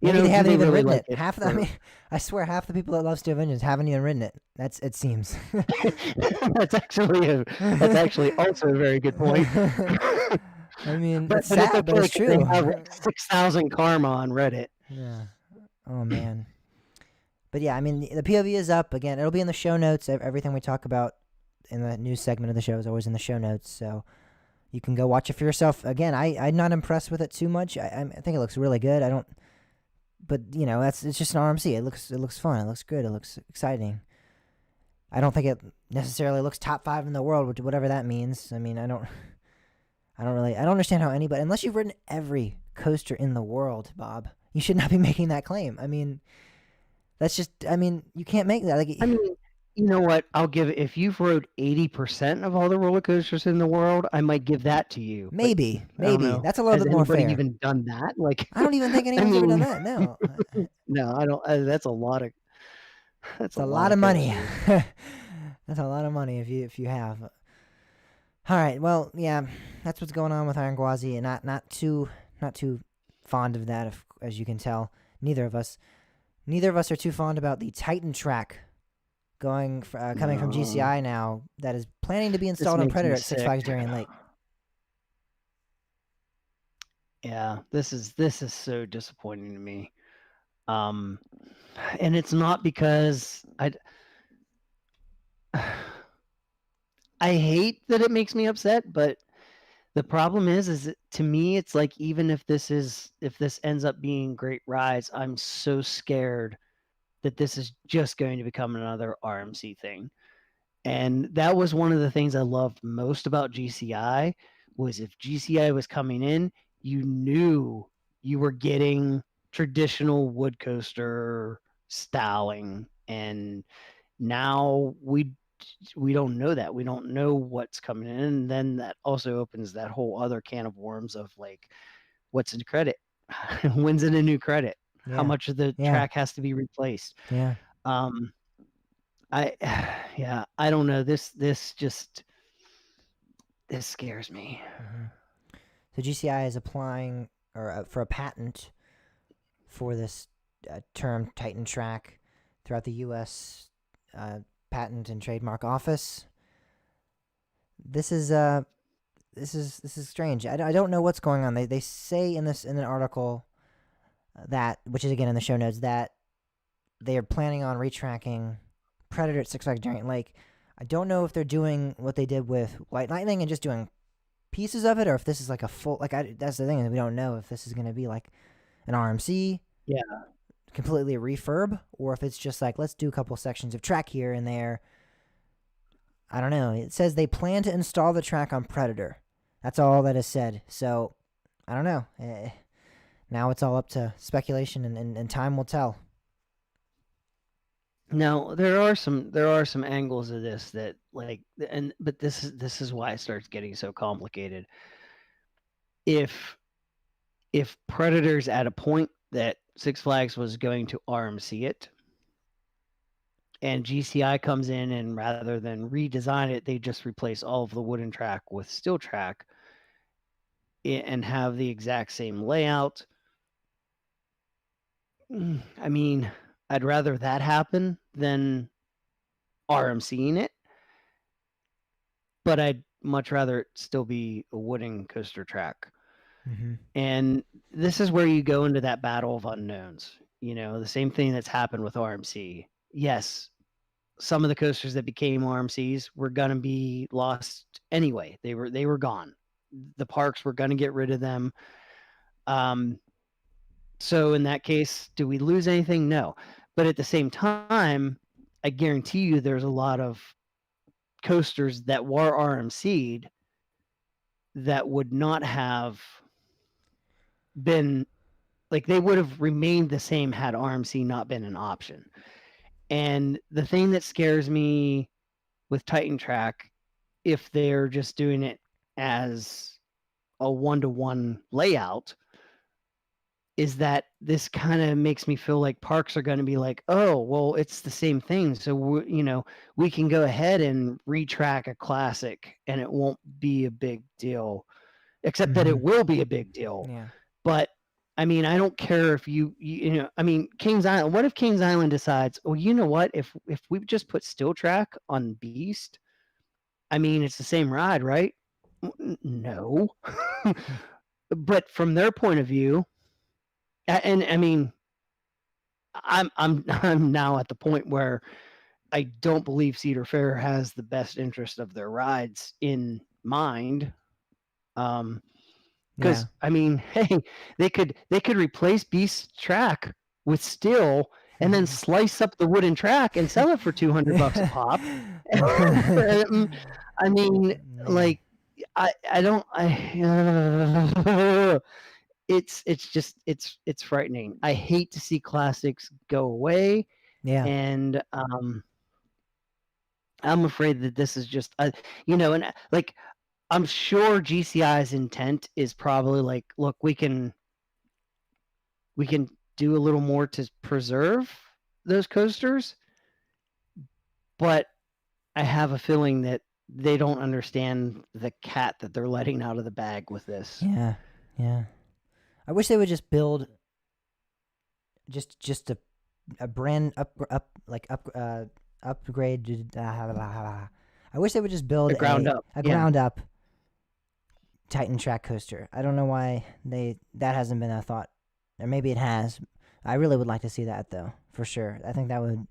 maybe they haven't even really ridden like it. I mean, I swear half the people that love Still Vengeance haven't even ridden it. It seems. That's actually also a very good point. I mean, But it's sad, but it's okay, true. they have like 6,000 karma on Reddit. Yeah. Oh man. But yeah, I mean, the POV is up again. It'll be in the show notes. Everything we talk about in the news segment of the show is always in the show notes, so you can go watch it for yourself. Again, I'm not impressed with it too much. I think it looks really good. But it's just an RMC. It looks fun. It looks good. It looks exciting. I don't think it necessarily looks top 5 in the world, whatever that means. I mean, I don't understand how anybody, unless you've ridden every coaster in the world, Bob, you should not be making that claim. I mean, you can't make that. Like, I mean, you know what? I'll give it, if you've rode 80% of all the roller coasters in the world, I might give that to you. But maybe I don't know. that's a little Has bit more anybody fair. even done that? Like, I don't even think anyone's ever done that. No, no, I don't. That's a lot of. it's a lot of money. That's a lot of money if you have. All right, well, yeah, that's what's going on with Iron Gwazi, and not too fond of that, as you can tell. Neither of us are too fond about the Titan track coming from GCI now, that is planning to be installed on makes me Predator at Six sick. Flags Darien Lake. Yeah, this is so disappointing to me. And it's not because I hate that it makes me upset, but the problem is to me, it's like, even if this ends up being great rides, I'm so scared that this is just going to become another RMC thing. And that was one of the things I loved most about GCI, was if GCI was coming in, you knew you were getting traditional wood coaster styling. And now we don't know that. We don't know what's coming in. And then that also opens that whole other can of worms of like, what's in credit? When's in a new credit? How Yeah. much of the Yeah. track has to be replaced? Yeah. I yeah, I don't know. This scares me. Hmm. So GCI is applying for a patent for this term Titan Track throughout the U.S. Patent and Trademark Office. This is strange. I don't know what's going on. They say in an article that, which is again in the show notes, that they are planning on retracking Predator at Six Flags Giant Lake. I don't know if they're doing what they did with White Lightning and just doing pieces of it, or if this is like a full, that's the thing, is we don't know if this is going to be like an RMC, Yeah. completely a refurb, or if it's just like, let's do a couple sections of track here and there. I don't know. It says they plan to install the track on Predator. That's all that is said. So I don't know. Now it's all up to speculation, and time will tell. Now there are some angles of this that like, but this is why it starts getting so complicated. If Predator's at a point that Six Flags was going to RMC it, and GCI comes in and rather than redesign it, they just replace all of the wooden track with steel track and have the exact same layout. I mean, I'd rather that happen than RMCing it, but I'd much rather it still be a wooden coaster track. Mm-hmm. And this is where you go into that battle of unknowns. You know, the same thing that's happened with RMC. Yes, some of the coasters that became RMCs were going to be lost anyway. They were gone. The parks were going to get rid of them. So in that case, do we lose anything? No. But at the same time, I guarantee you there's a lot of coasters that were RMC'd that would not have been, like, they would have remained the same had RMC not been an option. And the thing that scares me with Titan Track, if they're just doing it as a one-to-one layout, is that this kind of makes me feel like parks are going to be like, oh, well, it's the same thing. So, we can go ahead and retrack a classic and it won't be a big deal, except that it will be a big deal. Yeah. But I mean, I don't care if I mean, Kings Island, what if Kings Island decides, oh, you know what, if we just put steel track on Beast, I mean, it's the same ride, right? No. But from their point of view, and I mean, I'm now at the point where I don't believe Cedar Fair has the best interest of their rides in mind. Because I mean, hey, they could replace Beast track with steel and then slice up the wooden track and sell it for $200 a pop. I mean, like, I don't. It's just it's frightening. I hate to see classics go away. Yeah. And I'm afraid that this is just and like, I'm sure GCI's intent is probably like, look, we can do a little more to preserve those coasters, but I have a feeling that they don't understand the cat that they're letting out of the bag with this. Yeah. Yeah. I wish they would just build just a brand upgrade. I wish they would just build A ground up. a Yeah. ground up Titan Track coaster. I don't know why that hasn't been a thought, or maybe it has. I really would like to see that though, for sure. I think that would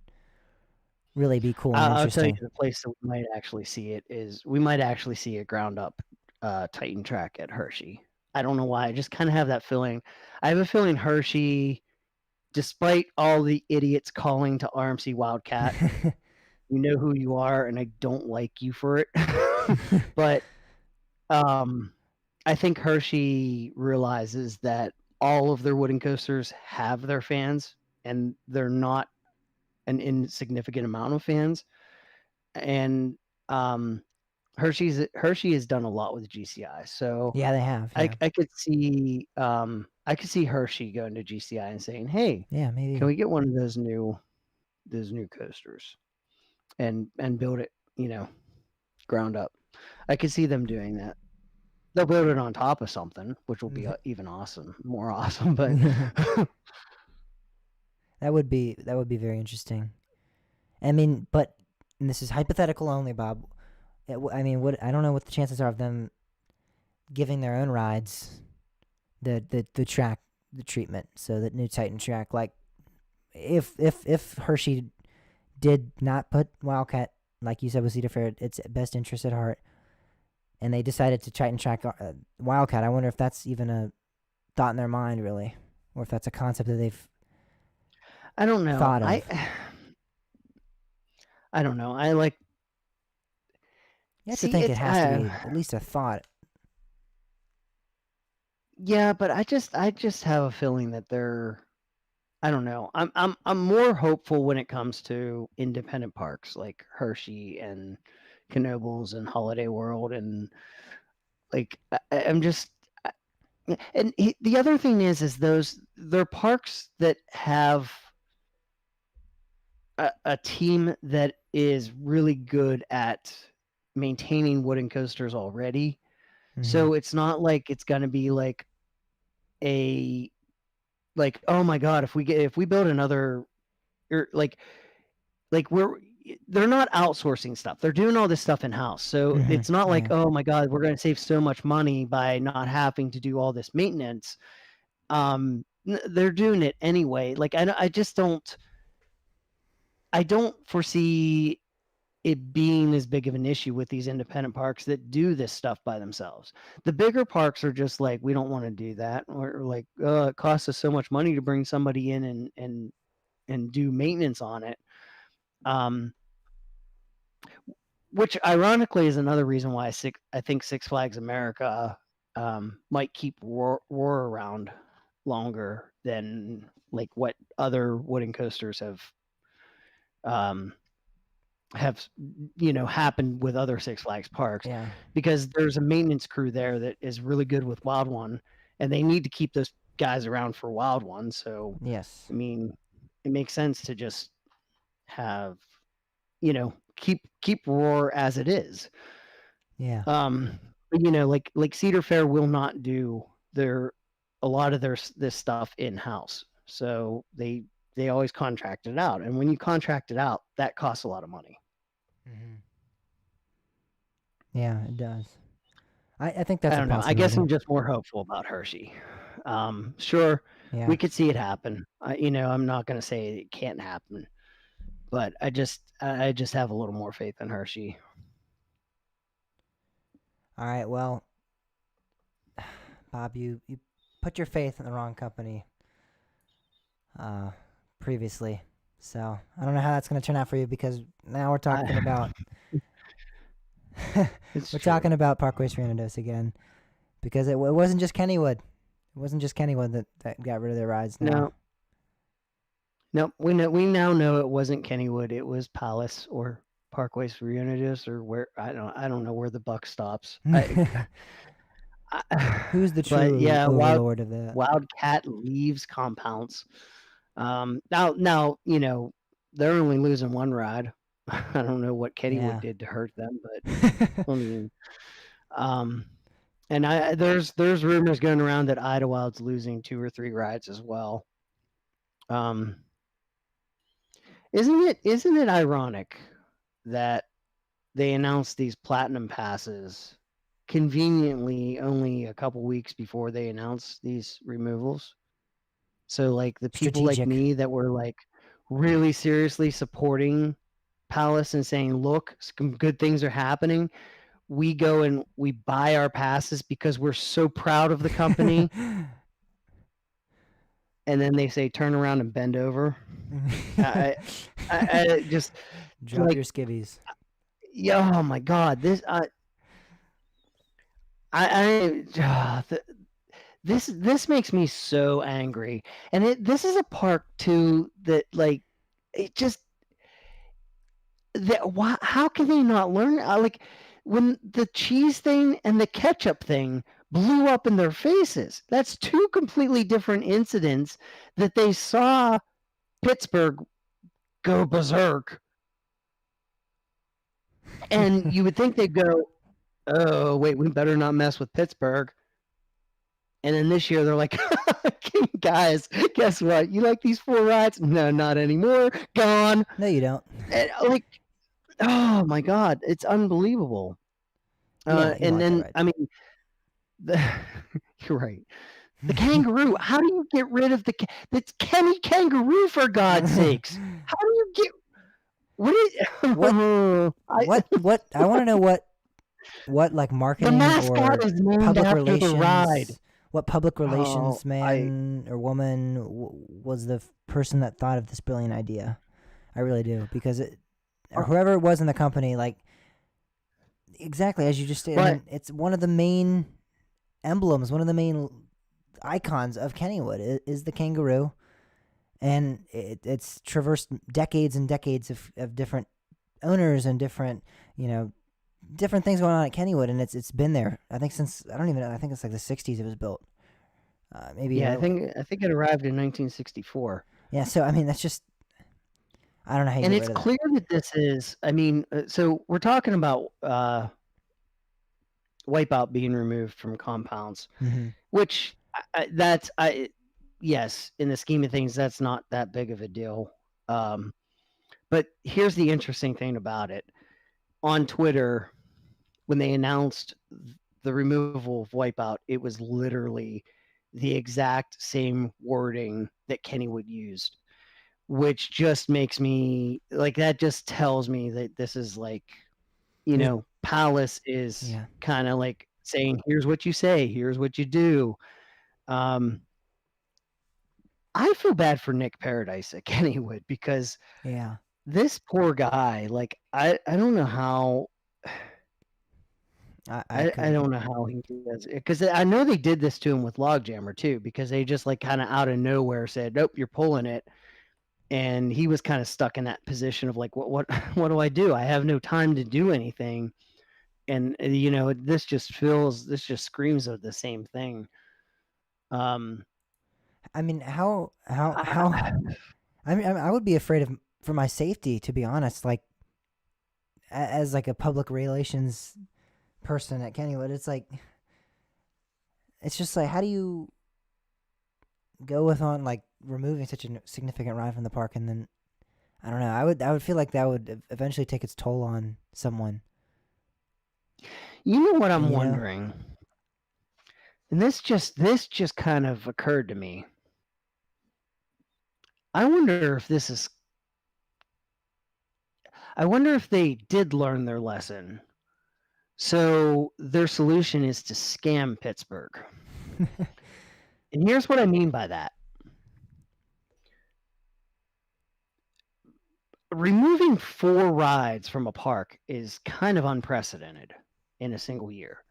really be cool and I'll tell you interesting. the place that we might actually see it is we might actually see a ground up Titan track at Hershey. I don't know why. I just kind of have that feeling. I have a feeling Hershey, despite all the idiots calling to RMC Wildcat, you know who you are, and I don't like you for it. But I think Hershey realizes that all of their wooden coasters have their fans, and they're not an insignificant amount of fans. And Hershey has done a lot with GCI, so Yeah, they have. Yeah, I could see Hershey going to GCI and saying, "Hey, yeah, can maybe. we get one of those new coasters and build it, ground up?" I could see them doing that. They'll build it on top of something, which will be even more awesome. But That would be very interesting. I mean, but and this is hypothetical only, Bob. I mean, what I don't know what the chances are of them giving their own rides the track the treatment. So that new Titan track, like if Hershey did not put Wildcat, like you said, with Cedar Fair, its best interest at heart, and they decided to Titan track Wildcat, I wonder if that's even a thought in their mind, really, or if that's a concept that they've I don't know. thought of. I don't know. I like. You have to See, think it it's has to be at least a thought. yeah, but I just have a feeling that they're. I don't know. I'm more hopeful when it comes to independent parks like Hershey and Knoebels and Holiday World and like I'm just. And the other thing is they're parks that have a team that is really good at maintaining wooden coasters already. Mhm. So it's not like it's going to be like oh my god, if we build another or they're not outsourcing stuff. They're doing all this stuff in house. So Mhm, it's not like, yeah. oh my god, we're going to save so much money by not having to do all this maintenance. They're doing it anyway. Like I just don't foresee it being as big of an issue with these independent parks that do this stuff by themselves. The bigger parks are just like, we don't want to do that, or like, it costs us so much money to bring somebody in and do maintenance on it. Which ironically is another reason why I think Six Flags America might keep Roar around longer than like what other wooden coasters have happened with other Six Flags parks, Yeah. because there's a maintenance crew there that is really good with Wild One, and they need to keep those guys around for Wild One. So Yes. I mean, it makes sense to just have keep Roar as it is. Yeah. Like Cedar Fair will not do a lot of this stuff in house, so they always contract it out, and when you contract it out, that costs a lot of money. Mhm. Yeah, it does. I think that's I a don't know. I guess possibility. I'm just more hopeful about Hershey. Sure, Yeah. we could see it happen. I'm not going to say it can't happen, but I just have a little more faith in Hershey. All right. Well, Bob, you put your faith in the wrong company previously. So I don't know how that's going to turn out for you, because now we're talking about It's we're true. talking about Parkways Fernandes again, because it wasn't just Kennywood. It wasn't just Kennywood that got rid of their rides now. No, we now know it wasn't Kennywood. It was Palace or Parkways Reunidas, or where I don't know where the buck stops. Who's the But true yeah, overlord of that? Wildcat leaves compounds. Now they're only losing one ride. I don't know what Kennywood Yeah. did to hurt them, but I mean, and there's rumors going around that Idlewild's losing 2 or 3 rides as well. Isn't it ironic that they announced these platinum passes conveniently only a couple weeks before they announced these removals? So like the people like Strategic. me that were like really seriously supporting Palace and saying, look, some good things are happening. We go and we buy our passes because we're so proud of the company. And then they say, turn around and bend over. I just Drop like, your skivvies. yeah, oh my God, this, this makes me so angry. And this is a park too that like, it just, how can they not learn? Like when the cheese thing and the ketchup thing blew up in their faces, that's two completely different incidents that they saw Pittsburgh go berserk. And you would think they'd go, oh, wait, we better not mess with Pittsburgh. And then this year they're like, guys, guess what? You like these 4 rides? No, not anymore. Gone. No, you don't. And, like, oh my God, it's unbelievable. Yeah, you and want then, that ride. I mean, you're right. The kangaroo. How do you get rid of the Kenny kangaroo, for God's sakes? How do you get What I want to know what like the marketing or mascot is named public after relations the ride. what public relations Oh, man or woman was the person that thought of this brilliant idea. I really do, because or whoever it was in the company, like, exactly as you just stated, I mean, it's one of the main emblems, one of the main icons of Kennywood is the kangaroo, and it's traversed decades and decades of different owners and different different things going on at Kennywood, and it's been there. I think since I think it's like the '60s it was built. Maybe yeah, I think it arrived in 1964. Yeah, so I mean that's just, I don't know how you and get it's rid of clear that this is. I mean, so we're talking about Wipeout being removed from compounds, which yes, in the scheme of things, that's not that big of a deal. But here's the interesting thing about it. On Twitter, when they announced the removal of Wipeout, it was literally the exact same wording that Kennywood used, which just makes me like, that just tells me that this is like, Palace is kind of like saying, here's what you say, here's what you do. I feel bad for Nick Paradise at Kennywood, because this poor guy, like, I don't know how. I don't know how he does it, because I know they did this to him with Logjammer too, because they just like kind of out of nowhere said, nope, you're pulling it. And he was kind of stuck in that position of like, what do I do? I have no time to do anything. And this just screams of the same thing. I mean, how I mean, I would be afraid for my safety, to be honest, like as like a public relations person at Kennywood. It's like, it's just like, how do you go with on like removing such a significant ride from the park, and then I don't know, I would feel like that would eventually take its toll on someone. You know what I'm wondering? And this just kind of occurred to me. I wonder if they did learn their lesson. So their solution is to scam Pittsburgh. And here's what I mean by that. Removing 4 rides from a park is kind of unprecedented in a single year,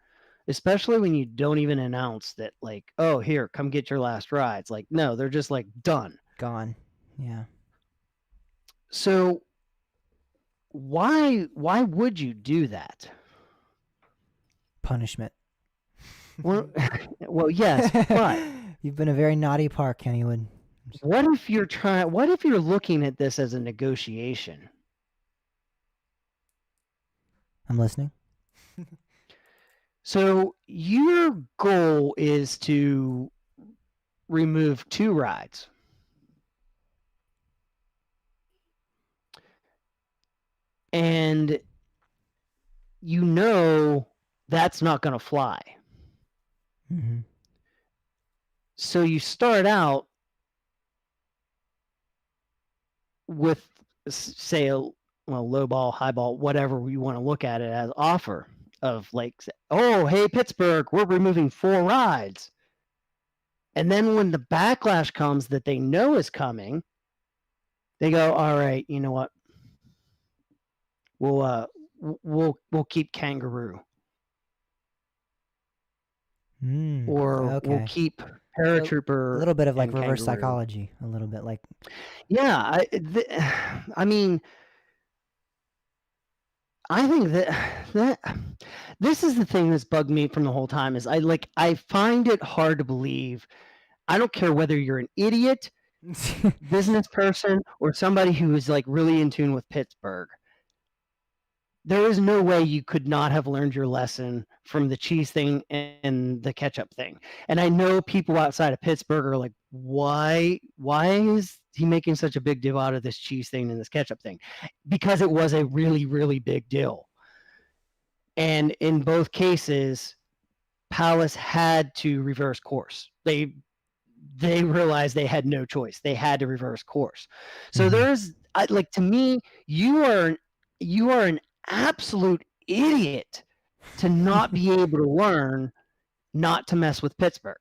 especially when you don't even announce that, like, oh, here, come get your last rides. Like, no, they're just like done. Gone. Yeah. So why would you do that? Punishment. Well, yes, but you've been a very naughty park, Kennywood. What if you're looking at this as a negotiation? I'm listening. So your goal is to remove 2 rides. And that's not going to fly. So you start out with say a low ball, high ball, whatever you want to look at it as offer of like, oh, hey, Pittsburgh, we're removing 4 rides. And then when the backlash comes that they know is coming, they go, all right, you know what? We'll keep Kangaroo, or we'll Okay. keep A Paratrooper. little bit of like and reverse Kangaroo. psychology, a little bit like Yeah, I mean, I think that this is the thing that's bugged me from the whole time is I find it hard to believe. I don't care whether you're an idiot, business person, or somebody who is like really in tune with Pittsburgh. There is no way you could not have learned your lesson from the cheese thing and the ketchup thing. And I know people outside of Pittsburgh are like, why is he making such a big deal out of this cheese thing and this ketchup thing? Because it was a really, really big deal. And in both cases, Palace had to reverse course. They realized they had no choice. They had to reverse course. So there's like, to me, you are an absolute idiot to not be able to learn not to mess with Pittsburgh.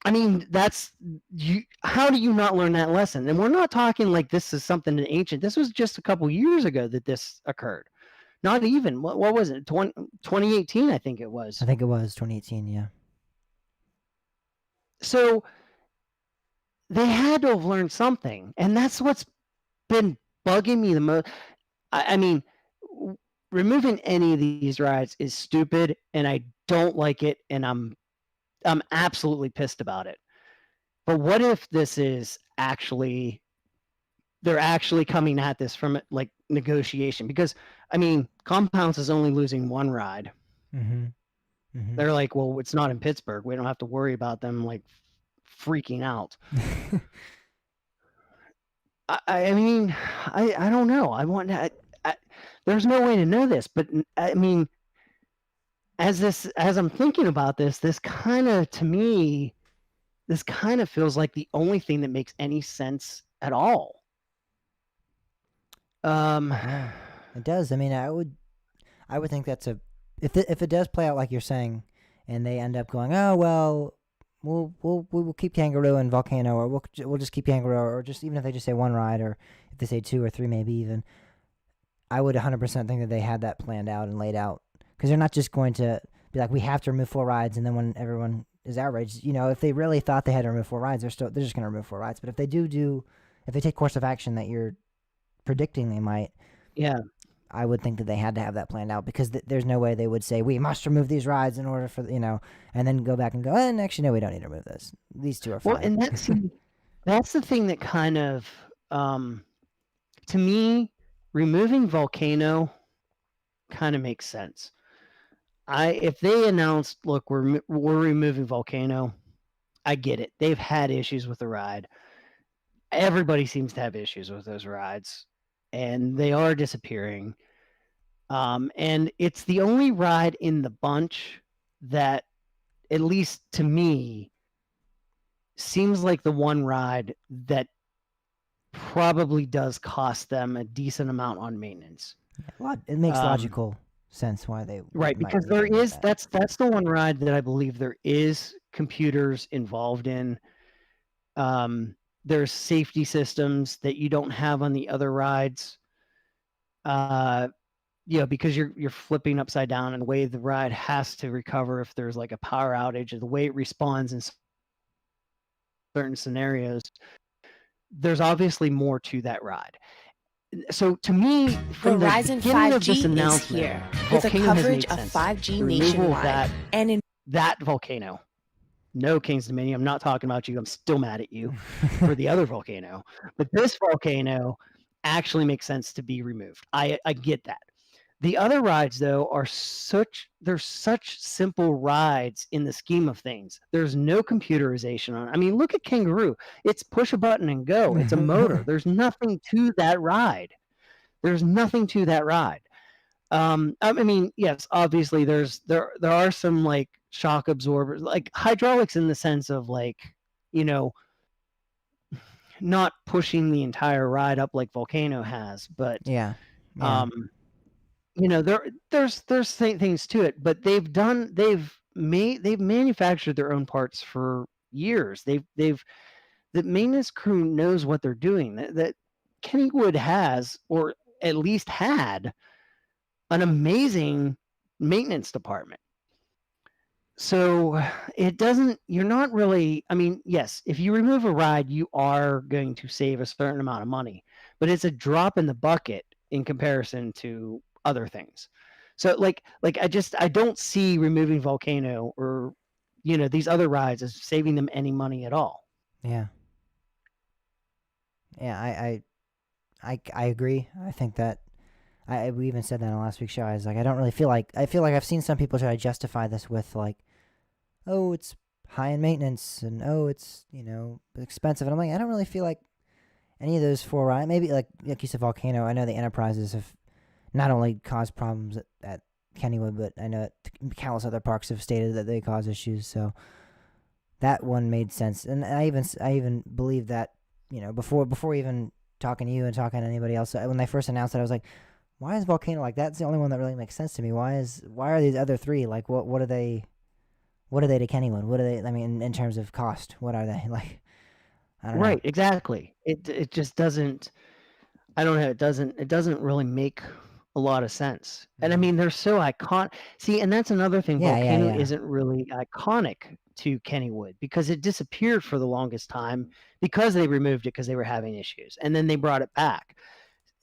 I mean, that's you. How do you not learn that lesson? And we're not talking like this is something ancient. This was just a couple years ago that this occurred. Not even, what was it? 2018, I think it was. I think it was 2018. Yeah. So they had to have learned something, and that's what's been bugging me the most. I mean, removing any of these rides is stupid, and I don't like it, and I'm absolutely pissed about it. But what if this is actually, they're actually coming at this from like negotiation? Because I mean, Compounds is only losing 1 ride. They're like, well, it's not in Pittsburgh. We don't have to worry about them like freaking out. I mean, I don't know. There's no way to know this, but I mean, as I'm thinking about this kind of, to me, this kind of feels like the only thing that makes any sense at all. Yeah, it does. I mean, I would think that's if it does play out like you're saying, and they end up going, oh well, we'll keep Kangaroo and Volcano, or we'll just keep Kangaroo, or just even if they just say 1 ride, or if they say 2 or 3, maybe even, I would 100% think that they had that planned out and laid out, because they're not just going to be like, we have to remove 4 rides, and then when everyone is outraged, if they really thought they had to remove 4 rides, they're just going to remove 4 rides. But if they if they take course of action that you're predicting they might, yeah, I would think that they had to have that planned out, because there's no way they would say, we must remove these rides in order for, and then go back and go, and actually, no, we don't need to remove this. These 2 are fine. Well, and that's the thing that kind of, to me, removing Volcano kind of makes sense. If they announced, look, we're removing Volcano, I get it. They've had issues with the ride. Everybody seems to have issues with those rides, and they are disappearing. And it's the only ride in the bunch that, at least to me, seems like the one ride that probably does cost them a decent amount on maintenance. It makes logical sense why they right, because there is that's the one ride that I believe there is computers involved in. There's safety systems that you don't have on the other rides. Because you're flipping upside down, and the way the ride has to recover if there's like a power outage, or the way it responds in certain scenarios, there's obviously more to that ride. So to me, from Verizon the beginning 5G of this is announcement, here with a Volcano has coverage made of sense. 5G The removal of nationwide and in that Volcano. No, Kings Dominion, I'm not talking about you. I'm still mad at you for the other Volcano. But this Volcano actually makes sense to be removed. I get that. The other rides, though, they're such simple rides in the scheme of things. There's no computerization on it. I mean, look at Kangaroo. It's push a button and go. It's a motor. There's nothing to that ride. I mean, yes, obviously there are some like shock absorbers, like hydraulics, in the sense of like, not pushing the entire ride up like Volcano has, but Yeah. Yeah. there's things to it, but they've manufactured their own parts for years. The maintenance crew knows what they're doing. That Kennywood has, or at least had, an amazing maintenance department. So you're not really, I mean, yes, if you remove a ride, you are going to save a certain amount of money, but it's a drop in the bucket in comparison to other things. So I don't see removing Volcano or, these other rides as saving them any money at all. Yeah. Yeah, I agree. I think that we even said that on last week's show. I was like, I feel like I've seen some people try to justify this with like, oh, it's high in maintenance and oh, it's expensive. And I'm like, I don't really feel like any of those 4 rides. Maybe like you said, Volcano. I know the Enterprises have not only caused problems at Kennywood, but I know countless other parks have stated that they cause issues. So that one made sense, and I even believe that before even talking to you and talking to anybody else, when they first announced it, I was like, why is Volcano like that's the only one that really makes sense to me? Why are these other 3 like what are they? What are they to Kennywood? What are they? I mean, in terms of cost, what are they like? I don't know. Right, exactly. It just doesn't. I don't know. It doesn't really make a lot of sense. And I mean, they're so iconic. See, and that's another thing. Yeah, Volcano yeah. isn't really iconic to Kennywood because it disappeared for the longest time because they removed it because they were having issues, and then they brought it back.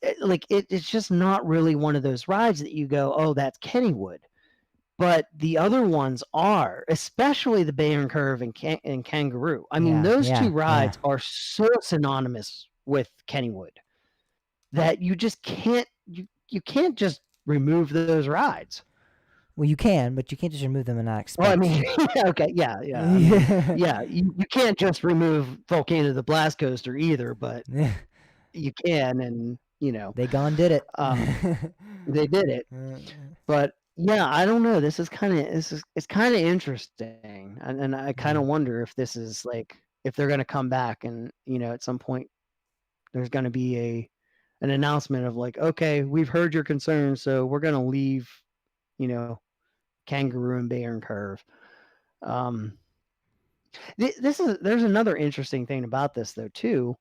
It's just not really one of those rides that you go, oh, that's Kennywood. But the other ones are, especially the Bayern Curve and Kangaroo. I mean, those 2 rides are so synonymous with Kennywood that you just can't you can't just remove those rides. Well, you can, but you can't just remove them and not expect. Well, I mean, okay, yeah. I mean, yeah, you can't just remove Volcano the Blast Coaster either, but you can, and they gone did it. They did it, but yeah, I don't know. It's kind of interesting, and I kind of wonder if this is like if they're going to come back and at some point there's going to be an announcement of like, okay, we've heard your concerns, so we're going to leave, Kangaroo and Bayern Curve. There's another interesting thing about this though too.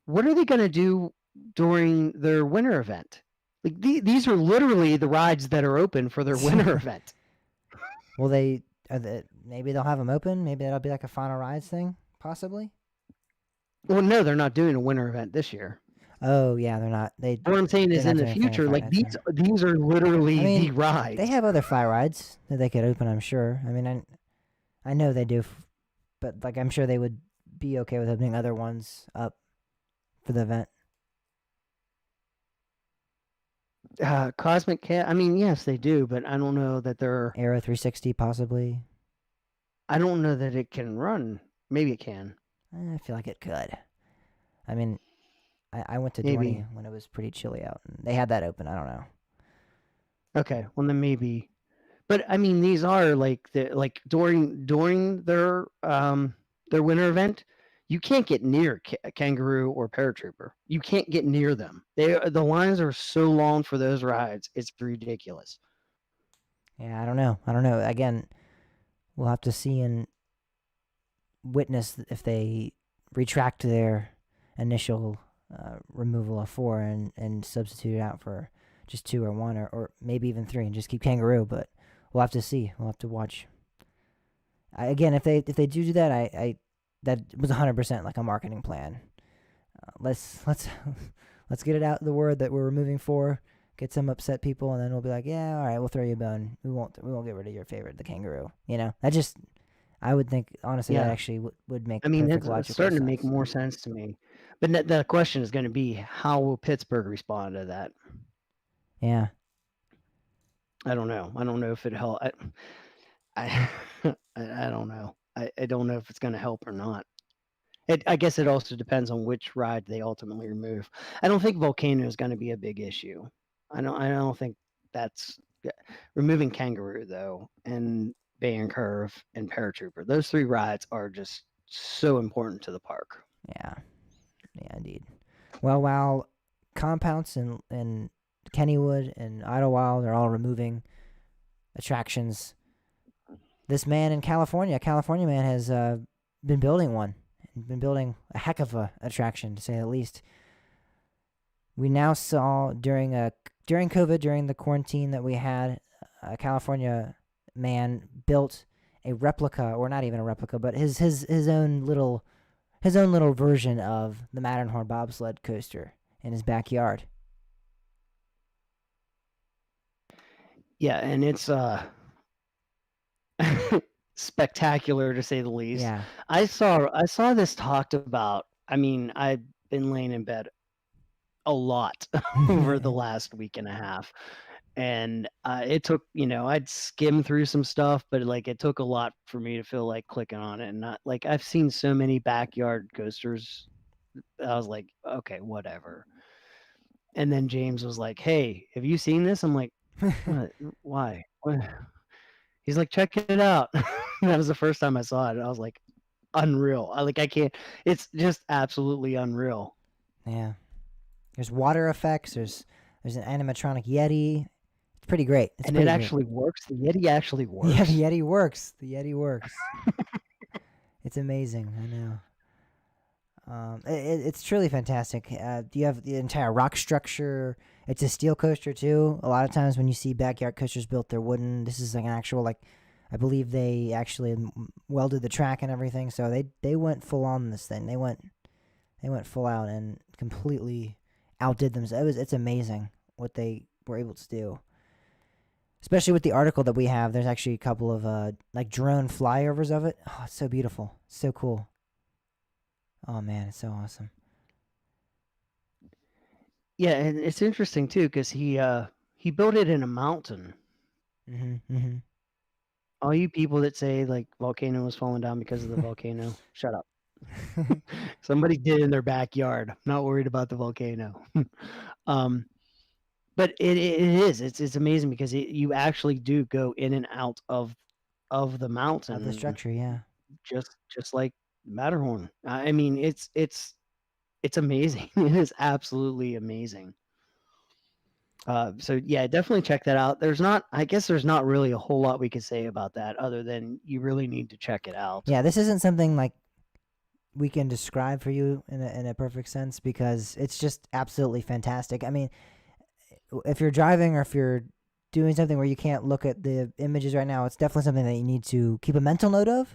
What are they going to do during their winter event? Like these are literally the rides that are open for their winter event. Well, maybe they'll have them open. Maybe that'll be like a final rides thing, possibly. Well, no, they're not doing a winter event this year. Oh yeah, they're not. What I'm saying is, in the future, like these are literally the rides. They have other fire rides that they could open. I'm sure. I mean, I know they do, but like I'm sure they would be okay with opening other ones up for the event. Cosmic Cat. I mean, yes, they do, but I don't know that they're Aero 360 possibly. I don't know that it can run. Maybe it can. I feel like it could. I mean, I went to Dorney when it was pretty chilly out, and they had that open. I don't know. Okay, well then maybe, but I mean, these are like during their winter event, you can't get near Kangaroo or Paratrooper. You can't get near them. The lines are so long for those rides. It's ridiculous. Yeah, I don't know. Again, we'll have to see and witness if they retract their initial removal of 4 and substitute it out for just 2 or 1 or maybe even 3 and just keep Kangaroo. But we'll have to see. We'll have to watch. Again, if they do that, I that was 100% like a marketing plan. Let's get it out the word that we're removing 4, get some upset people, and then we'll be like, yeah, all right, we'll throw you a bone. We won't get rid of your favorite, the Kangaroo. I would think honestly that actually would make. I mean, it's starting sense. to make more sense to me. But the question is going to be, how will Pittsburgh respond to that? Yeah. I don't know. I don't know if it help. I don't know. I don't know if it's going to help or not. I guess it also depends on which ride they ultimately remove. I don't think Volcano is going to be a big issue. I don't think that's removing Kangaroo though, and Bayern Curve and Paratrooper. Those 3 rides are just so important to the park. Yeah. Yeah, indeed. Well, while Compounce and Kennywood and Idlewild are all removing attractions, this man in California, California man, has been building one. Been building a heck of a attraction, to say the least. We now saw during COVID, during the quarantine that we had, a California man built a replica, or not even a replica, but his own little version of the Matterhorn bobsled coaster in his backyard. Yeah, and it's spectacular to say the least. Yeah. I saw this talked about. I mean, I've been laying in bed a lot over the last week and a half, and it took, I'd skim through some stuff, but like it took a lot for me to feel like clicking on it. And not like, I've seen so many backyard coasters, I was like, okay, whatever. And then James was like, hey, have you seen this? I'm like, what? Why? What? He's like, check it out. That was the first time I saw it. I was like, unreal. I can't. It's just absolutely unreal. Yeah. There's water effects. There's an animatronic Yeti. It's pretty great. It's And pretty it great. actually works. The Yeti actually works. Yeah, the Yeti works. The Yeti works. It's amazing. I know. It's truly fantastic. You have the entire rock structure. It's a steel coaster too. A lot of times when you see backyard coasters built, they're wooden. This is like an actual, like, I believe they actually welded the track and everything. So they went full on this thing. They went full out and completely outdid themselves. It's amazing what they were able to do. Especially with the article that we have, there's actually a couple of like drone flyovers of it. Oh, it's so beautiful, so cool. Oh man, it's so awesome. Yeah, and it's interesting too because he built it in a mountain. Mm-hmm. All you people that say like volcano was falling down because of the volcano, shut up. Somebody did in their backyard. Not worried about the volcano. But it is. It's amazing because you actually do go in and out of the mountain Of the structure, yeah. just like Matterhorn. I mean, it's amazing. It is absolutely amazing. So yeah, definitely check that out. I guess there's not really a whole lot we could say about that other than you really need to check it out. Yeah, this isn't something like we can describe for you in a perfect sense because it's just absolutely fantastic. I mean, if you're driving or if you're doing something where you can't look at the images right now, it's definitely something that you need to keep a mental note of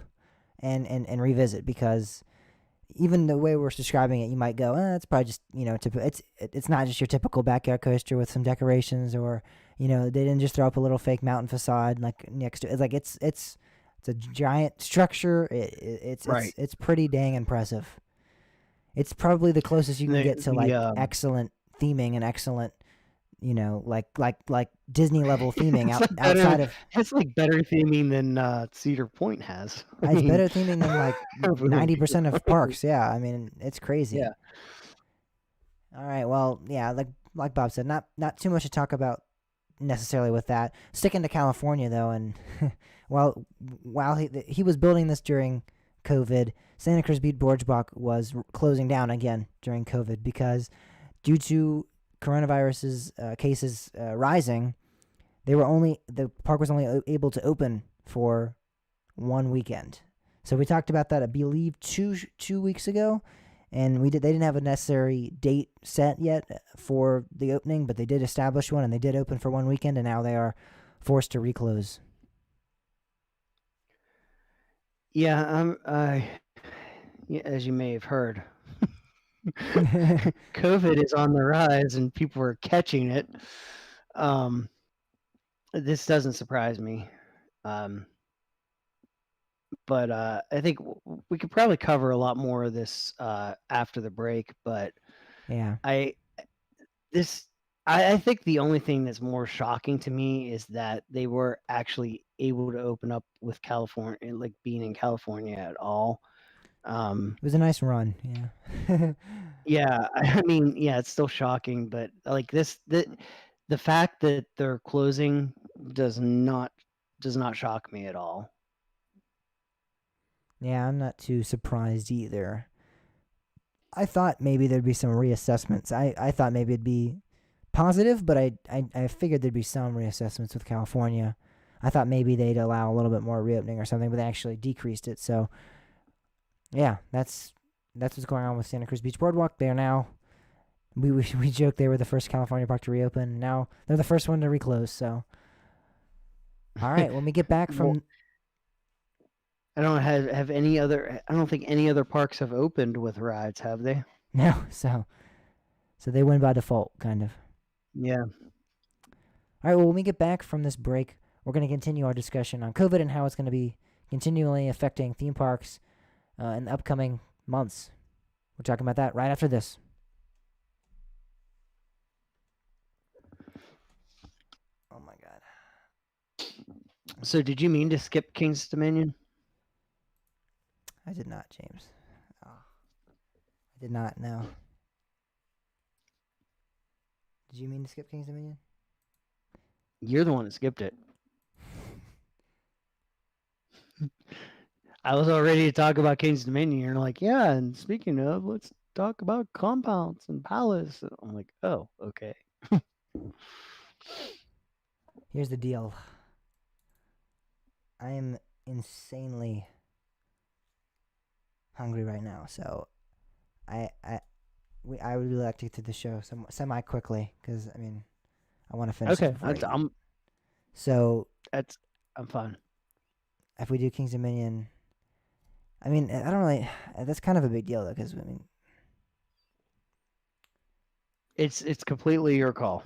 and revisit, because even the way we're describing it, you might go, it's probably just, it's not just your typical backyard coaster with some decorations, or, they didn't just throw up a little fake mountain facade like next to it. It's like it's a giant structure. It's Right. it's pretty dang impressive. It's probably the closest you can get to like excellent theming and excellent, like Disney level theming outside of. It's like better theming than Cedar Point has. It's better theming than like 90% of parks. Yeah, I mean, it's crazy. Yeah. All right. Well, yeah, like Bob said, not too much to talk about necessarily with that. Sticking to California though, and while he was building this during COVID, Santa Cruz Beach Boardwalk was closing down again during COVID because due to coronavirus's cases rising, the park was only able to open for one weekend. So we talked about that, I believe, two weeks ago, and they didn't have a necessary date set yet for the opening, but they did establish one and they did open for one weekend, and now they are forced to reclose. Yeah, as you may have heard, COVID is on the rise and people are catching it. This doesn't surprise me. But I think we could probably cover a lot more of this after the break. But Yeah. I think the only thing that's more shocking to me is that they were actually able to open up with California, like being in California at all. It was a nice run. Yeah. Yeah, I mean, yeah, it's still shocking, but like the fact that they're closing does not shock me at all. Yeah, I'm not too surprised either. I thought maybe there'd be some reassessments. I thought maybe it'd be positive, but I figured there'd be some reassessments with California. I thought maybe they'd allow a little bit more reopening or something, but they actually decreased it. So, yeah, that's what's going on with Santa Cruz Beach Boardwalk. They're now we joked they were the first California park to reopen. Now they're the first one to reclose. So, all right, when we get back from Well, I don't have any other. I don't think any other parks have opened with rides, have they? no, so they win by default, kind of. Yeah. All right, well, when we get back from this break, we're going to continue our discussion on COVID and how it's going to be continually affecting theme parks in the upcoming months. We're talking about that right after this. Oh my God. So did you mean to skip King's Dominion? I did not, James. Oh, I did not, no. Did you mean to skip King's Dominion? You're the one that skipped it. I was all ready to talk about King's Dominion. You're like, yeah, and speaking of, let's talk about compounds and palace. I'm like, oh, okay. Here's the deal. I am insanely hungry right now, so I would really like to get to the show semi quickly because I mean I want to finish. Okay, it before I eat. I'm So fine. if we do King's Dominion, I mean I don't really. That's kind of a big deal though, because I mean It's completely your call.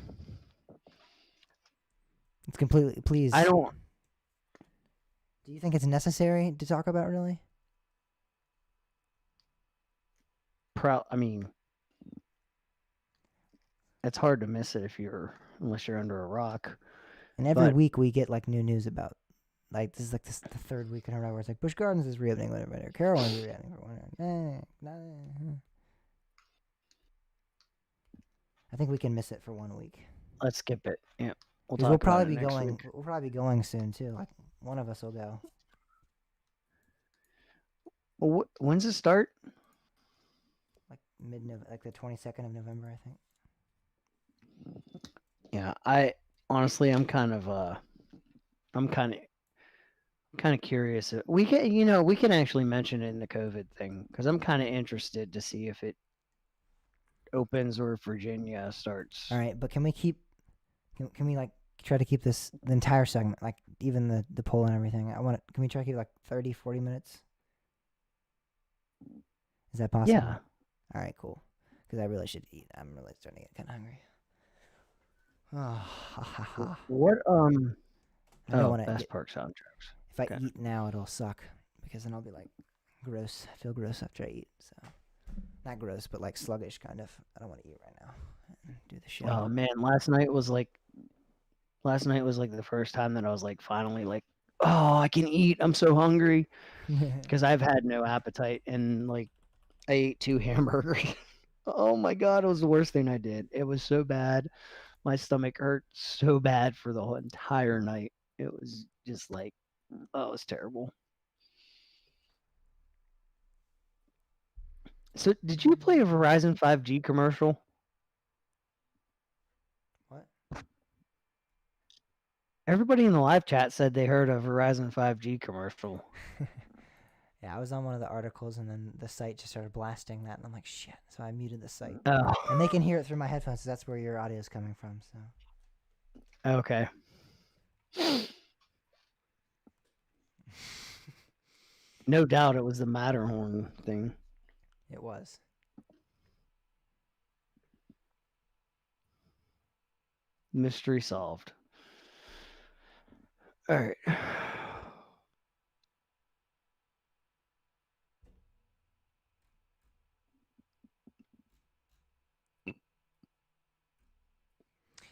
it's completely. Please, I don't. Do you think it's necessary to talk about really? I mean, it's hard to miss it unless you're under a rock. And every But- week we get like new news about. Like this is like the third week in a row where it's like Busch Gardens is reopening, whatever. Carowinds is reopening for one. I think we can miss it for 1 week. Let's skip it. Yeah, we'll 'Cause talk we'll about probably it be next going. week. We'll probably be going soon too. Like one of us will go. Well, when's it start? Like like the 22nd of November, I think. Yeah, I honestly, I'm kind of curious. We can actually mention it in the COVID thing because I'm kind of interested to see if it opens or if Virginia starts. All right, but can we keep? Can we like try to keep the entire segment, like even the poll and everything? Can we try to keep it like 30, 40 minutes? Is that possible? Yeah. All right, cool. Because I really should eat. I'm really starting to get kind of hungry. Oh, ha, ha, ha. What I don't want best to. park soundtracks. If I okay. eat now, it'll suck because then I'll be like gross. I feel gross after I eat. So not gross, but like sluggish kind of. I don't want to eat right now. Do the show. Oh man, last night was like the first time that I was like finally like, oh, I can eat. I'm so hungry because I've had no appetite and like I ate 2 hamburgers. Oh my god, it was the worst thing I did. It was so bad. My stomach hurt so bad for the whole entire night. It was just like, oh, it was terrible. So, did you play a Verizon 5G commercial? What? Everybody in the live chat said they heard a Verizon 5G commercial. Yeah, I was on one of the articles and then the site just started blasting that, and I'm like, shit. So I muted the site. Oh, And they can hear it through my headphones, so that's where your audio is coming from. So okay. No doubt it was the Matterhorn thing. it was. Mystery solved. All right.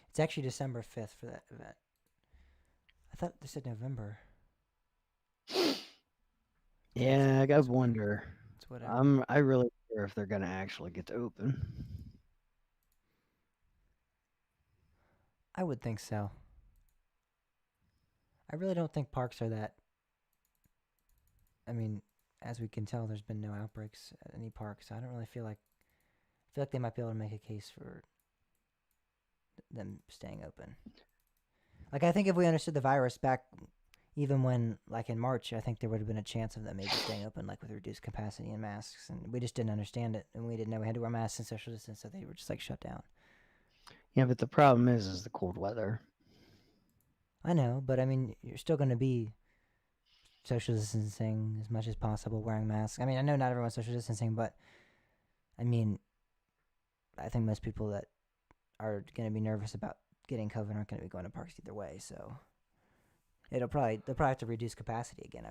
It's actually December 5th for that event. I thought they said November. Yeah, I wonder. It's whatever. I really wonder if they're gonna actually get to open. I would think so. I really don't think parks are that. I mean, as we can tell, there's been no outbreaks at any park, so I don't really feel like feel like they might be able to make a case for them staying open. Like, I think if we understood the virus back, even when, like, in March, I think there would have been a chance of them maybe staying open, like, with reduced capacity and masks. And we just didn't understand it. And we didn't know we had to wear masks and social distance, so they were just, like, shut down. Yeah, but the problem is the cold weather. I know, but, I mean, you're still going to be social distancing as much as possible, wearing masks. I mean, I know not everyone's social distancing, but, I mean, I think most people that are going to be nervous about getting COVID aren't going to be going to parks either way, so they'll probably have to reduce capacity again. I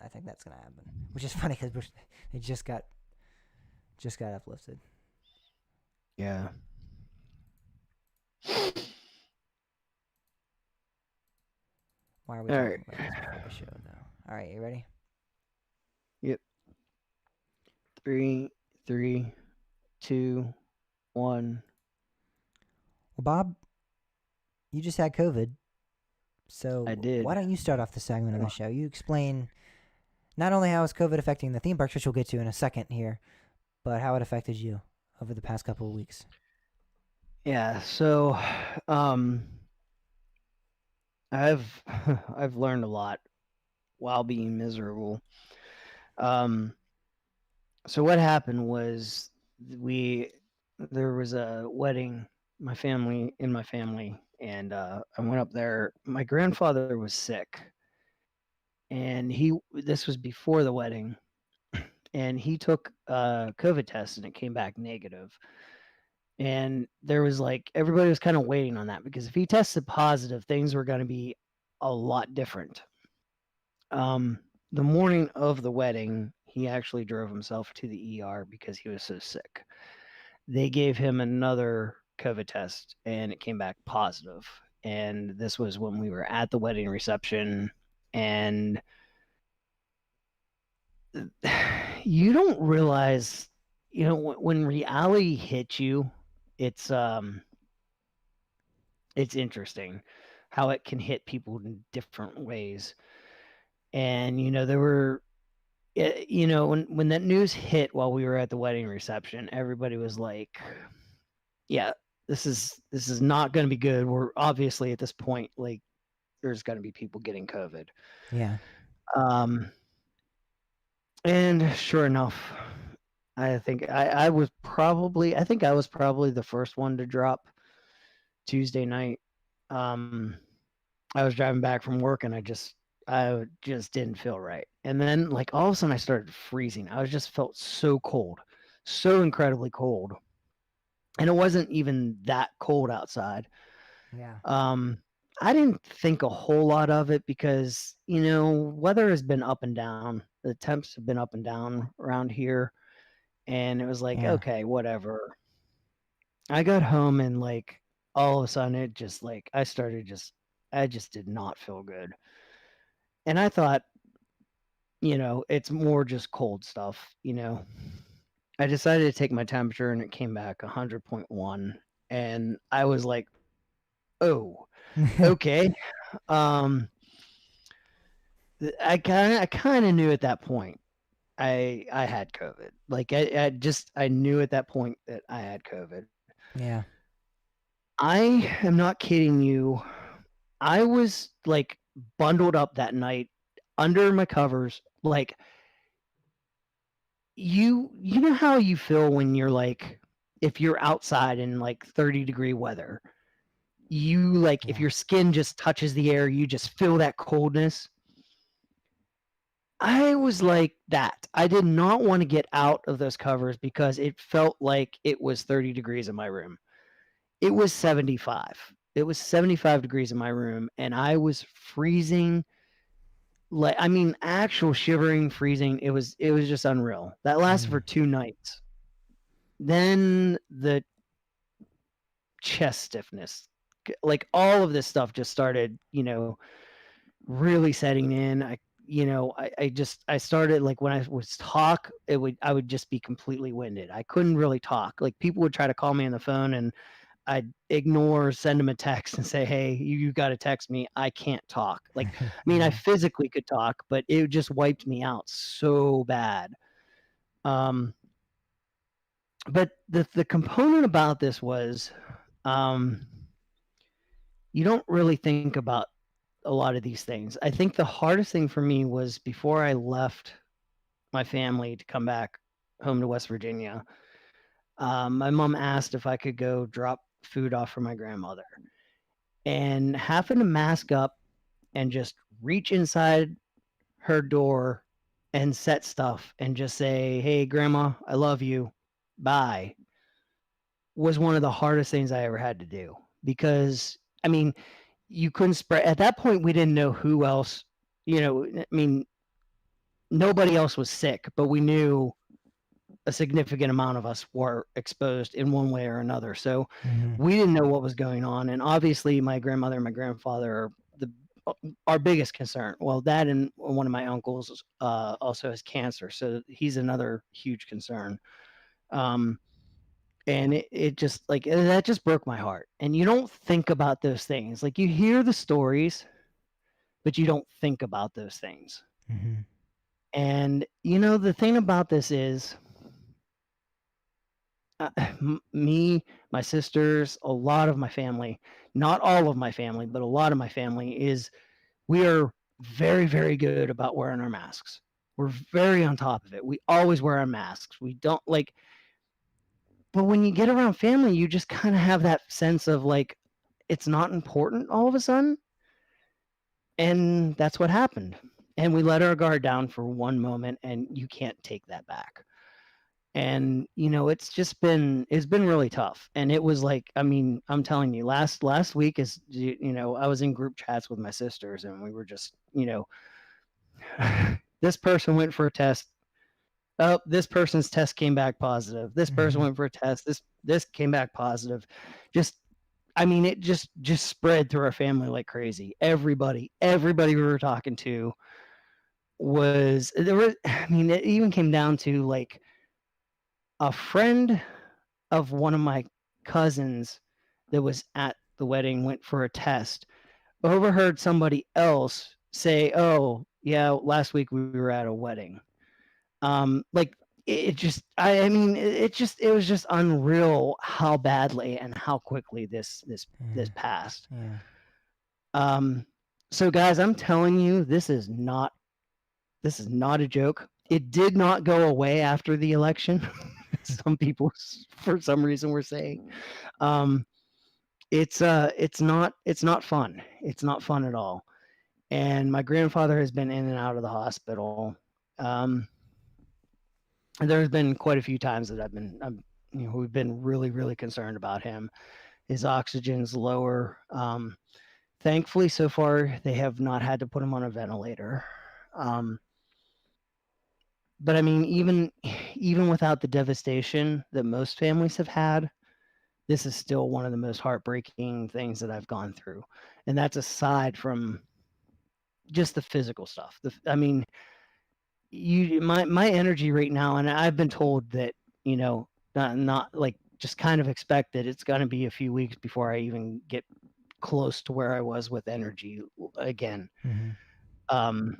think that's going to happen, which is funny because they just got uplifted. Yeah. Why are we All talking right. about this before the show, though? All right, you ready? Yep. 3, 2, 1. Well, Bob, you just had COVID, so I did. why don't you start off the segment of the show? You explain not only how is COVID affecting the theme parks, which we'll get to in a second here, but how it affected you over the past couple of weeks. Yeah, so I've I've learned a lot while being miserable. So what happened was there was a wedding in my family, and I went up there. My grandfather was sick, and this was before the wedding, and he took a COVID test and it came back negative. And there was like everybody was kind of waiting on that because if he tested positive, things were going to be a lot different. The morning of the wedding, he actually drove himself to the ER because he was so sick. They gave him another COVID test and it came back positive. And this was when we were at the wedding reception, and you don't realize, when reality hits you, it's interesting how it can hit people in different ways. And there were, when that news hit while we were at the wedding reception, everybody was like, yeah, this is not going to be good. We're obviously at this point, like, there's going to be people getting COVID. Yeah. And sure enough, I think I was probably the first one to drop Tuesday night. I was driving back from work and I just didn't feel right. And then, like, all of a sudden I started freezing. I just felt so cold, so incredibly cold. And it wasn't even that cold outside. Yeah. I didn't think a whole lot of it because, weather has been up and down. The temps have been up and down around here. And it was like, Yeah. okay, whatever. I got home and, like, all of a sudden it just, like, I just did not feel good. And I thought, it's more just cold stuff, I decided to take my temperature and it came back 100.1. And I was like, oh, okay. I kind of knew at that point I had COVID. Like, I knew at that point that I had COVID. Yeah. I am not kidding you. I was, like, bundled up that night under my covers. Like, you know how you feel when you're, like, if you're outside in, like, 30-degree weather, you, like, if Yeah. your skin just touches the air, you just feel that coldness. I was like that. I did not want to get out of those covers because it felt like it was 30 degrees in my room. It was 75. It was 75 degrees in my room, and I was freezing. Like, I mean, actual shivering, freezing. It was just unreal. That lasted for 2 nights. Then the chest stiffness, like, all of this stuff just started, really setting in. I started, like, when I would talk, I would just be completely winded. I couldn't really talk. Like, people would try to call me on the phone and I'd ignore, send them a text and say, hey, you got to text me. I can't talk. Like, I mean, I physically could talk, but it just wiped me out so bad. but the component about this was, um, you don't really think about a lot of these things. I think the hardest thing for me was before I left my family to come back home to West Virginia. My mom asked if I could go drop food off for my grandmother, and having to mask up and just reach inside her door and set stuff and just say, "Hey, grandma, I love you. Bye," was one of the hardest things I ever had to do because, I mean, you couldn't spread at that point. We didn't know who else, I mean, nobody else was sick, but we knew a significant amount of us were exposed in one way or another. So we didn't know what was going on. And obviously my grandmother and my grandfather are our biggest concern. Well, that and one of my uncles also has cancer. So he's another huge concern. And it just like, that just broke my heart. And you don't think about those things. Like you hear the stories, but you don't think about those things. Mm-hmm. And the thing about this is, me, my sisters, a lot of my family, not all of my family, but a lot of my family we are very, very good about wearing our masks. We're very on top of it. We always wear our masks. We don't but when you get around family, you just kind of have that sense of like, it's not important all of a sudden. And that's what happened. And we let our guard down for one moment, and you can't take that back. And it's been really tough. And it was like, I mean, I'm telling you, last week is, I was in group chats with my sisters, and we were just, this person went for a test. Oh, this person's test came back positive. This person went for a test. This came back positive. It just spread through our family like crazy. Everybody we were talking to it even came down to like, a friend of one of my cousins that was at the wedding went for a test, overheard somebody else say, "Oh, yeah, last week we were at a wedding." It was just unreal how badly and how quickly this passed. Yeah. So guys, I'm telling you, this is not a joke. It did not go away after the election. Some people, for some reason, were saying, it's not fun. It's not fun at all. And my grandfather has been in and out of the hospital. There's been quite a few times that we've been really, really concerned about him. His oxygen's lower. Thankfully, so far, they have not had to put him on a ventilator. But I mean, even without the devastation that most families have had, this is still one of the most heartbreaking things that I've gone through. And that's aside from just the physical stuff. My energy right now, and I've been told that, not like, just kind of expect that it's going to be a few weeks before I even get close to where I was with energy again. Mm-hmm.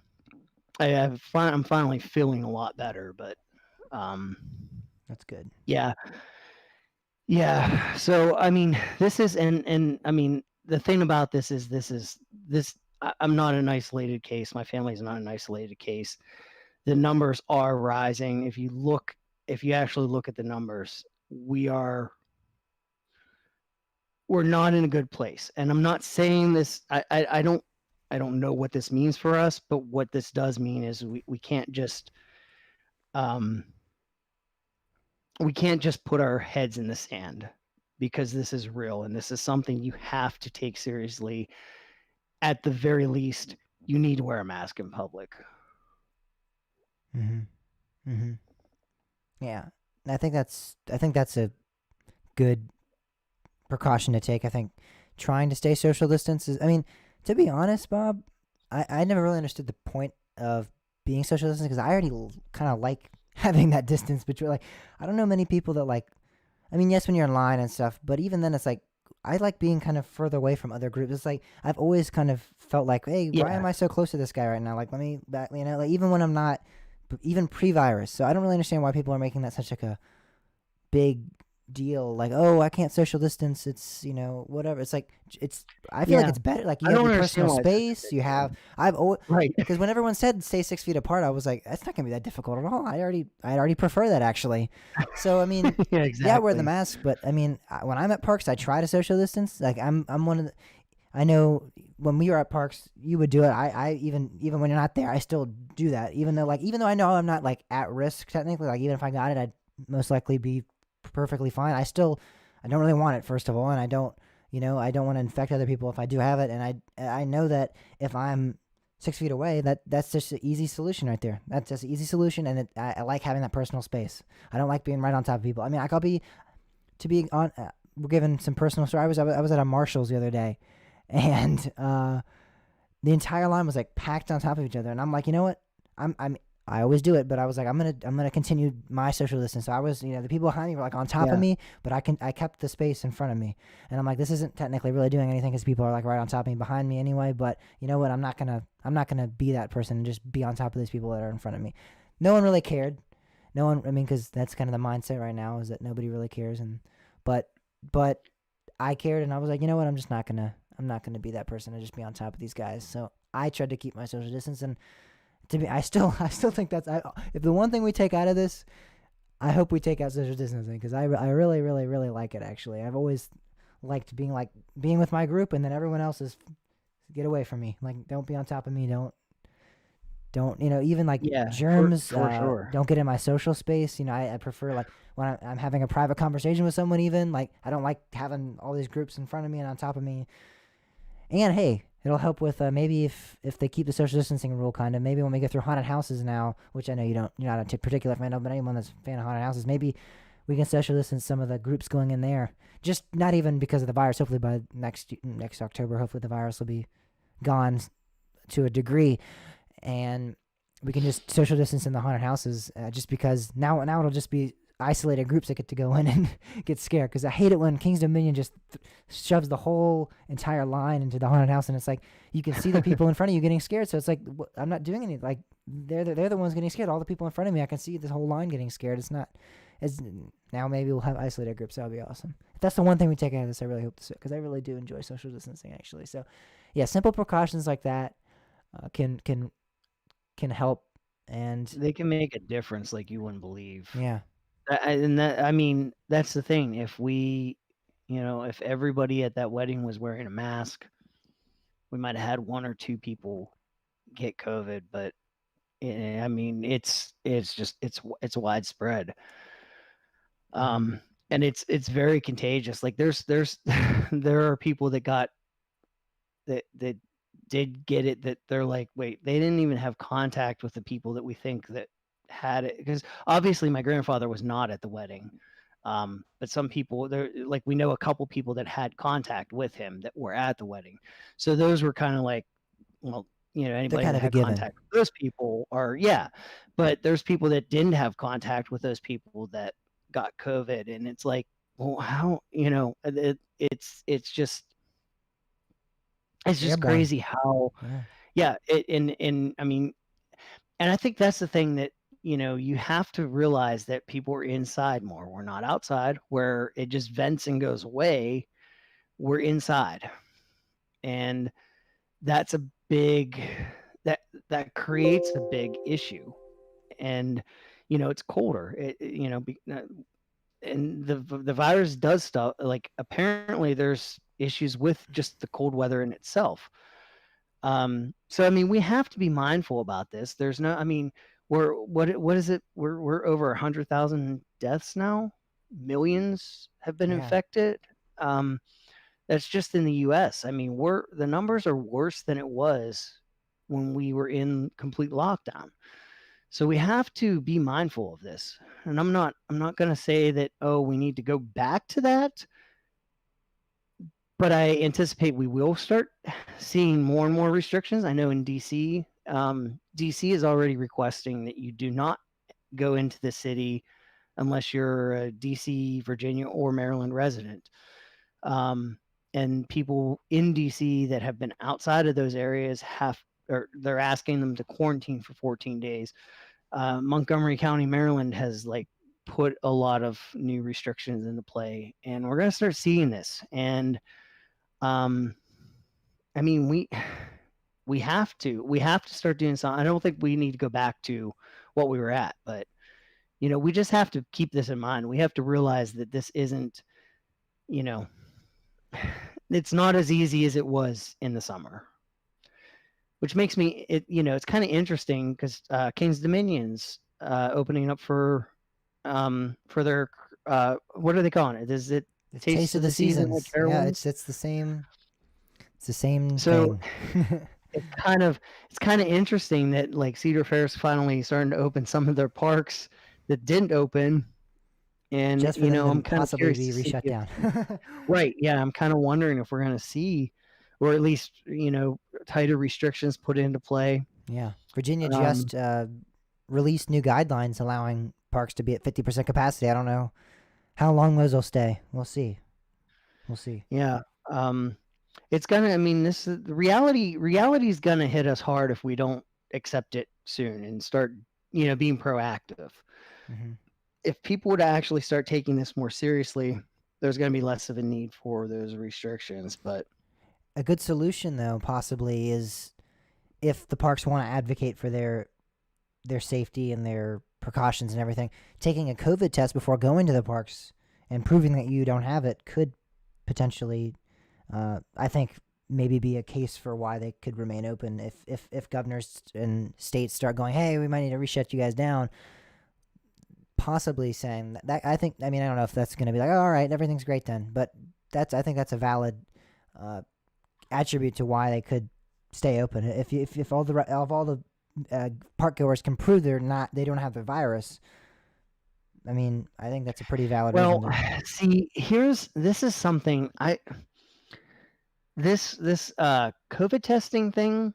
I'm finally feeling a lot better, but That's good. yeah. So I mean, this is and I mean, the thing about this is I'm not an isolated case. My family's not an isolated case. The numbers are rising. If you actually look at the numbers, we're not in a good place. And I'm not saying this, I don't know what this means for us, but what this does mean is we can't just put our heads in the sand, because this is real and this is something you have to take seriously. At the very least, you need to wear a mask in public. Mm-hmm. Mm-hmm. Yeah, I think that's a good precaution to take. I think trying to stay social distance is, I mean, to be honest, Bob, I never really understood the point of being social distance, because I already kind of like having that distance between, like, I don't know many people that like, I mean, yes, when you're in line and stuff, but even then it's like, I like being kind of further away from other groups. It's like, I've always kind of felt like, hey, why am I so close to this guy right now? Like, let me back, like, even when I'm not, even pre-virus. So I don't really understand why people are making that such like a big deal. Like, oh, I can't social distance. It's whatever. It's like I feel like Yeah. it's better. Like you I have don't your understand personal why it's such a space. big You deal. have I've always Right. because when everyone said stay 6 feet apart, I was like, that's not gonna be that difficult at all. I already prefer that actually. So I mean, Yeah, yeah, I wear the exactly. mask, but I mean, when I'm at parks, I try to social distance. Like I'm one of the. I know when we were at parks, you would do it. I even when you're not there, I still do that. Even though I know I'm not like at risk technically, like even if I got it, I'd most likely be perfectly fine. I don't really want it first of all, and I don't want to infect other people if I do have it. And I know that if I'm 6 feet away, that's just an easy solution right there. That's just an easy solution, and I like having that personal space. I don't like being right on top of people. I mean, I could be to be on. We're given some personal story. I was at a Marshalls the other day, and the entire line was like packed on top of each other, and I'm like, you know what? I always do it, but I was like, I'm gonna continue my social distance. So I was, the people behind me were like on top of Yeah. me, but I kept the space in front of me, and I'm like, this isn't technically really doing anything because people are like right on top of me, behind me anyway. But you know what? I'm not gonna be that person and just be on top of these people that are in front of me. No one really cared. No one. I mean, because that's kind of the mindset right now is that nobody really cares, but I cared, and I was like, you know what? I'm not gonna be that person and just be on top of these guys. So I tried to keep my social distance, and to me, I still think if the one thing we take out of this, I hope we take out social distancing because I really, really, really like it. Actually, I've always liked being with my group, and then everyone else is get away from me. Like, don't be on top of me. Don't even like Yeah, germs. for sure. Don't get in my social space. I prefer like when I'm having a private conversation with someone. Even like I don't like having all these groups in front of me and on top of me. And hey, it'll help with maybe if they keep the social distancing rule kind of. Maybe when we go through haunted houses now, which I know you're not a particular fan of, but anyone that's a fan of haunted houses, maybe we can social distance some of the groups going in there. Just not even because of the virus. Hopefully by next October, hopefully the virus will be gone to a degree, and we can just social distance in the haunted houses. Just because now it'll just be isolated groups that get to go in and get scared. Because I hate it when King's Dominion just shoves the whole entire line into the haunted house, and it's like you can see the people in front of you getting scared. So it's like I'm not doing anything. Like they're the ones getting scared. All the people in front of me, I can see this whole line getting scared. It's not. It's now maybe we'll have isolated groups. That would be awesome. If that's the one thing we take out of this, I really hope to, because I really do enjoy social distancing actually. So yeah, simple precautions like that can help, and They can make a difference like you wouldn't believe. yeah. I mean, that's the thing. If if everybody at that wedding was wearing a mask, we might have had one or two people get COVID, but I mean, it's widespread. And it's very contagious. Like there's there are people that did get it that they're like, wait, they didn't even have contact with the people that we think that had it, because obviously my grandfather was not at the wedding. But some people there, like we know a couple people that had contact with him that were at the wedding. So those were kind of like, well, anybody kind that of a had given. contact with those people but there's people that didn't have contact with those people that got COVID, and it's like, well, how, it's just Airborne. crazy how and I mean, and I think that's the thing that you have to realize that people are inside more. We're not outside where it just vents and goes away. We're inside, and that's a big that creates a big issue. And it's colder, and the virus does stuff like, apparently there's issues with just the cold weather in itself. So I mean, we have to be mindful about this. There's no, I mean, what is it? We're over 100,000 deaths now. Millions have been Yeah. infected. That's just in the U.S. I mean, the numbers are worse than it was when we were in complete lockdown. So we have to be mindful of this. And I'm not going to say that, oh, we need to go back to that, but I anticipate we will start seeing more and more restrictions. I know in DC, DC is already requesting that you do not go into the city unless you're a DC, Virginia, or Maryland resident. And people in DC that have been outside of those areas they're asking them to quarantine for 14 days. Montgomery County, Maryland has like put a lot of new restrictions into play, and we're going to start seeing this. And I mean, we have to start doing something. I don't think we need to go back to what we were at, but we just have to keep this in mind. We have to realize that this isn't, it's not as easy as it was in the summer, which makes me it's kind of interesting because King's Dominion's opening up for their what are they calling it? Is it It's Taste of the Seasons. like Yeah, Carowinds? it's the same. It's the same So thing. it's kind of interesting that like Cedar Fair's finally starting to open some of their parks that didn't open, and Just for them I'm to kind of possibly curious be to see re-shut if- down. Right, yeah, I'm kind of wondering if we're going to see, or at least tighter restrictions put into play. Yeah, Virginia Um, just released new guidelines allowing parks to be at 50% capacity. I don't know how long those will stay. We'll see. We'll see. Yeah. It's gonna. I mean, this is the reality. Reality is gonna hit us hard if we don't accept it soon and start, being proactive. Hmm. If people would actually start taking this more seriously, there's gonna be less of a need for those restrictions. But A good solution, though, possibly is if the parks want to advocate for their safety and their precautions and everything, taking a COVID test before going to the parks and proving that you don't have it could potentially, I think, maybe be a case for why they could remain open. If governors and states start going, hey, we might need to reshut you guys down, possibly saying that I think, I mean, I don't know if that's going to be like, oh, all right, everything's great then, but I think that's a valid attribute to why they could stay open. If all the park goers can prove they don't have the virus, I mean, I think that's a pretty valid well, reason to, see, this is something this COVID testing thing.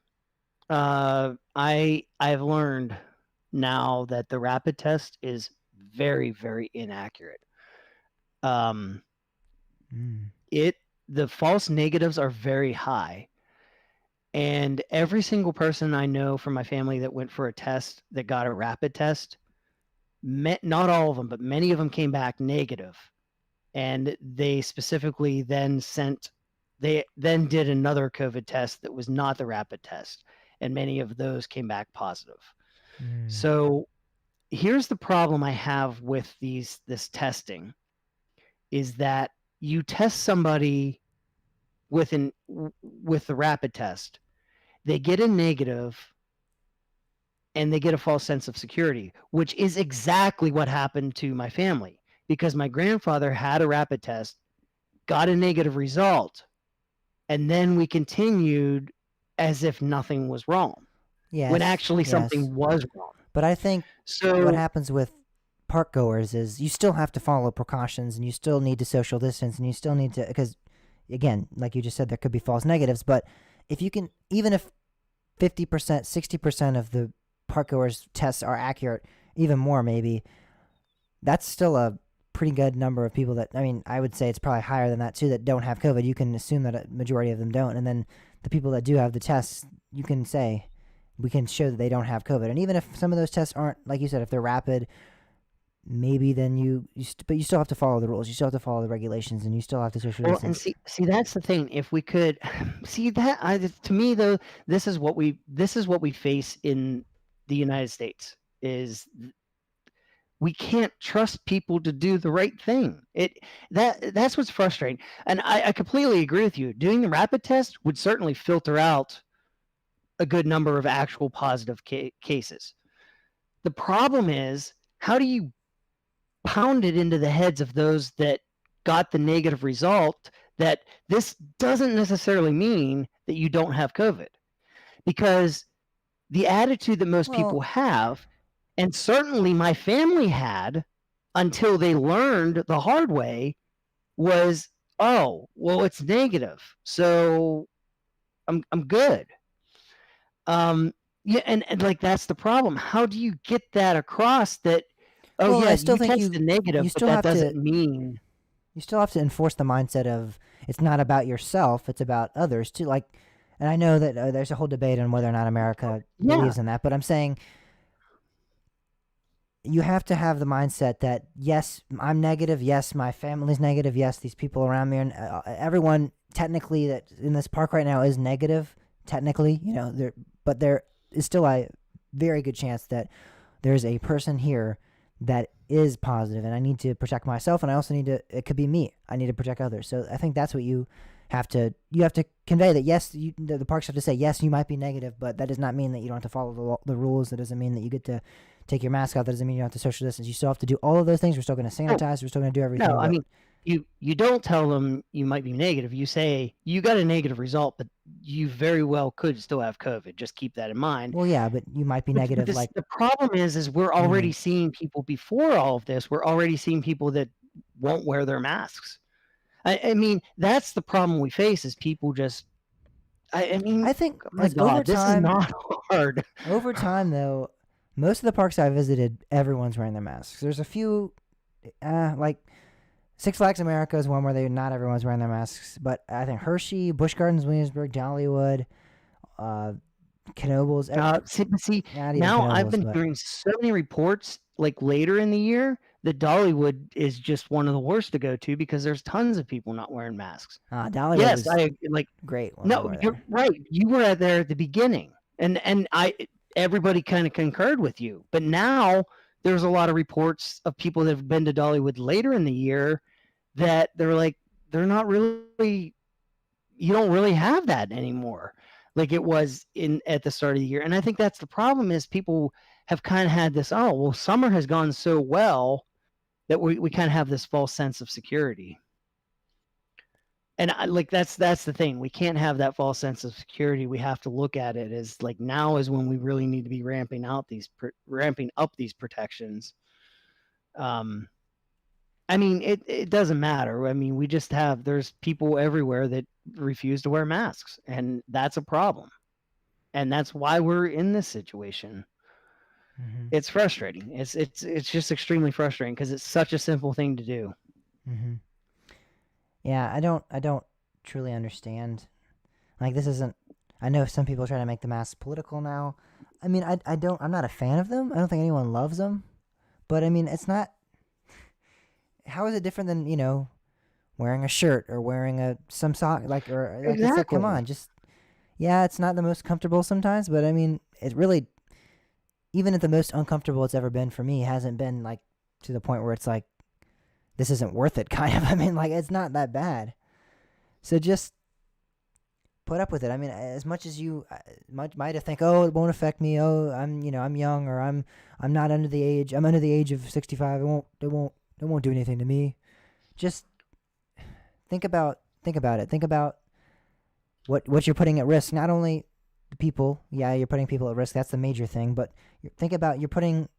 I've learned now that the rapid test is very, very inaccurate. The false negatives are very high, and every single person I know from my family that went for a test that got a rapid test, not all of them, but many of them came back negative, and they specifically then did another COVID test that was not the rapid test, and many of those came back positive. So here's the problem I have with this testing is that you test somebody with the rapid test, they get a negative and they get a false sense of security, which is exactly what happened to my family, because my grandfather had a rapid test, got a negative result, and then we continued as if nothing was wrong, when actually something was wrong. But I think So what happens with park goers is you still have to follow precautions and you still need to social distance and you still need to, because again, like you just said, there could be false negatives, but if you can, even if 50%, 60% of the park goers tests are accurate, even more maybe, that's still a pretty good number of people that, I mean, I would say it's probably higher than that too, that don't have COVID. You can assume that a majority of them don't. And then the people that do have the tests, you can say, we can show that they don't have COVID. And even if some of those tests aren't, like you said, if they're rapid, maybe then but you still have to follow the rules. You still have to follow the regulations, and you still have to social well, and distance. see that's the thing. If we could see that, to me though, this is what we face in the United States is we can't trust people to do the right thing. That's what's frustrating. And I completely agree with you. Doing the rapid test would certainly filter out a good number of actual positive cases. The problem is, how do you pound it into the heads of those that got the negative result that this doesn't necessarily mean that you don't have COVID? Because the attitude that most people have, and certainly my family had until they learned the hard way, was, oh, well, it's negative, so I'm good. Yeah, and like that's the problem. How do you get that across that? Oh Well, yeah, I still you think tested negative, you but still that have to- doesn't mean. You still have to enforce the mindset of it's not about yourself, it's about others too. Like, and I know that there's a whole debate on whether or not America Yeah. believes in that, but I'm saying you have to have the mindset that yes, I'm negative. Yes, my family's negative. Yes, these people around me and everyone technically that in this park right now is negative. Technically, but there is still a very good chance that there's a person here that is positive, and I need to protect myself, and I also need to. It could be me. I need to protect others. So I think that's what you have to convey that yes, the parks have to say yes, you might be negative, but that does not mean that you don't have to follow the rules. That doesn't mean that you get to take your mask off. That doesn't mean you don't have to social distance. You still have to do all of those things. We're still going to sanitize. We're still going to do everything. No, I but- mean, you don't tell them you might be negative. You say you got a negative result, but you very well could still have COVID. Just keep that in mind. well, yeah, but you might be But negative. this- Like the problem is we're already seeing people before all of this. We're already seeing people that won't wear their masks. I mean, that's the problem we face is people just. I mean, I think my as God, over this is time, not hard. over time though, most of the parks I visited, everyone's wearing their masks. There's a few, like Six Flags America is one where not everyone's wearing their masks, but I think Hershey, Busch Gardens, Williamsburg, Dollywood, Knoebels. See, not even now I've Knoebels, been but- hearing so many reports like later in the year that Dollywood is just one of the worst to go to because there's tons of people not wearing masks. Dollywood Yes, is I like. great. When I No, were you're there. right. You were there at the beginning, and everybody kind of concurred with you. But now there's a lot of reports of people that have been to Dollywood later in the year that they're not really. You don't really have that anymore, like it was at the start of the year. And I think that's the problem is people have kind of had this. Oh, well, summer has gone so well that we kind of have this false sense of security. And that's the thing. We can't have that false sense of security. We have to look at it as like now is when we really need to be ramping up these protections. I mean, it doesn't matter. I mean, there's people everywhere that refuse to wear masks, and that's a problem. And that's why we're in this situation. Mhm. It's frustrating. It's just extremely frustrating because it's such a simple thing to do. Mm-hmm. Yeah, I don't truly understand. Like this isn't. I know some people try to make the masks political now. I mean, I'm not a fan of them. I don't think anyone loves them. But I mean, it's not. How is it different than wearing a shirt or wearing some sock it's like, come on, just yeah, it's not the most comfortable sometimes, but I mean, it really, even at the most uncomfortable it's ever been for me, hasn't been like to the point where it's like this isn't worth it, kind of. I mean, like it's not that bad. So just put up with it. I mean, as much as you might have think, oh, it won't affect me. Oh, I'm young, or I'm not under the age. I'm under the age of 65. It won't do anything to me. Just think about it. Think about what you're putting at risk. Not only the people. Yeah, you're putting people at risk. That's the major thing. But think about you're putting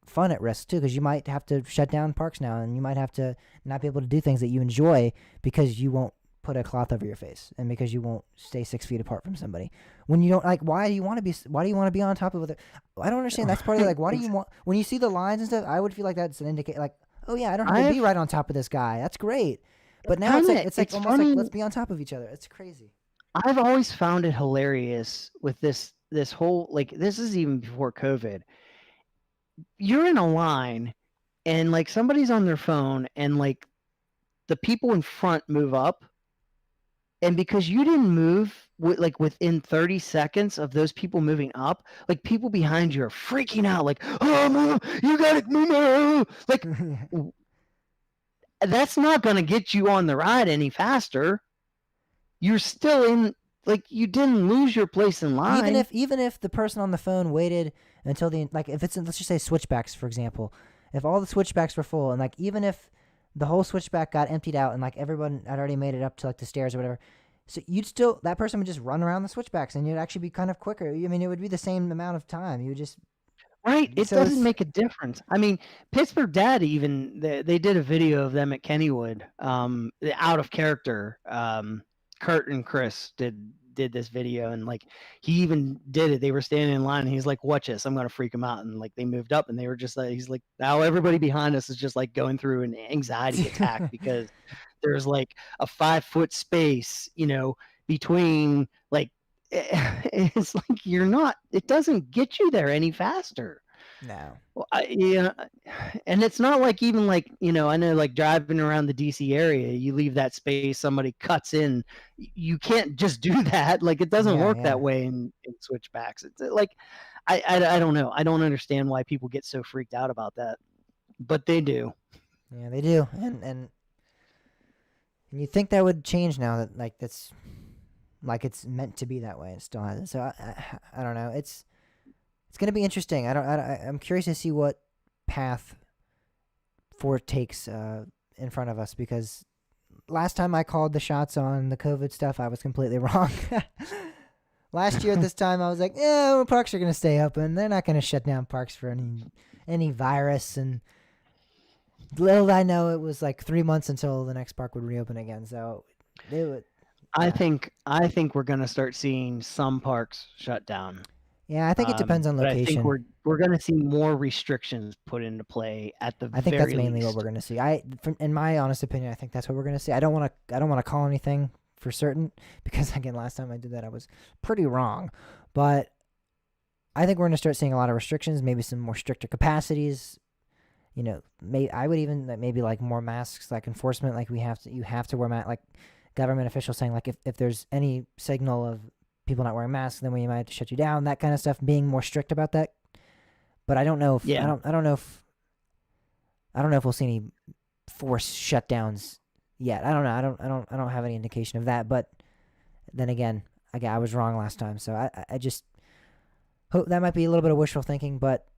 fun at risk too, because you might have to shut down parks now, and you might have to not be able to do things that you enjoy because you won't put a cloth over your face and because you won't stay 6 feet apart from somebody. When you don't why do you want to be on top of it? I don't understand. That's part of why do you want, when you see the lines and stuff, I would feel like that's an indicator oh yeah, I don't have to be right on top of this guy. That's great. But now it's almost funny. like let's be on top of each other. It's crazy. I've always found it hilarious with this whole this is even before COVID. You're in a line and somebody's on their phone and the people in front move up, and because you didn't move within 30 seconds of those people moving up, people behind you are freaking out oh, move, you gotta move. That's not going to get you on the ride any faster. You're still in you didn't lose your place in line. Even if the person on the phone waited until if it's let's just say switchbacks, for example, if all the switchbacks were full and even if the whole switchback got emptied out and everyone had already made it up to the stairs or whatever, so that person would just run around the switchbacks and you'd actually be kind of quicker. I mean, it would be the same amount of time. You would just Right. It doesn't make a difference. I mean, Pittsburgh Dad even they did a video of them at Kennywood, out of character. Kurt and Chris did this video, and he even did it. They were standing in line and he's like, watch this, I'm gonna freak him out. And they moved up and they were just he's like, now everybody behind us is just going through an anxiety attack because there's a 5-foot space, between it's you're not, it doesn't get you there any faster. No. Well, yeah, and it's not like even like I know like driving around the DC area, you leave that space, somebody cuts in. You can't just do that. Like it doesn't Yeah, work yeah. that way in switchbacks. It's like I don't know. I don't understand why people get so freaked out about that, but they do. Yeah, they do. And you think that would change now that like that's like it's meant to be that way. It still hasn't. So I don't know. It's gonna be interesting. I'm curious to see what path Ford takes in front of us because last time I called the shots on the COVID stuff, I was completely wrong. Last year at this time, I was like, "Yeah, well, parks are gonna stay open. They're not gonna shut down parks for any virus." And little did I know, it was like 3 months until the next park would reopen again. So they would. I think we're gonna start seeing some parks shut down. Yeah, I think it depends on But I think location. we're gonna see more restrictions put into play at the I think that's very mainly what least. we're gonna see. In my honest opinion, I think that's what we're gonna see. I don't want to call anything for certain because again, last time I did that, I was pretty wrong. But I think we're gonna start seeing a lot of restrictions, maybe some more stricter capacities. I would even maybe like more masks, like enforcement, like you have to wear like government officials saying like if there's any signal of people not wearing masks, then we might have to shut you down. That kind of stuff, being more strict about that. But I don't know if Yeah. I don't know if we'll see any forced shutdowns yet. I don't know. I don't have any indication of that. But then again, I was wrong last time, so I just hope that might be a little bit of wishful thinking. But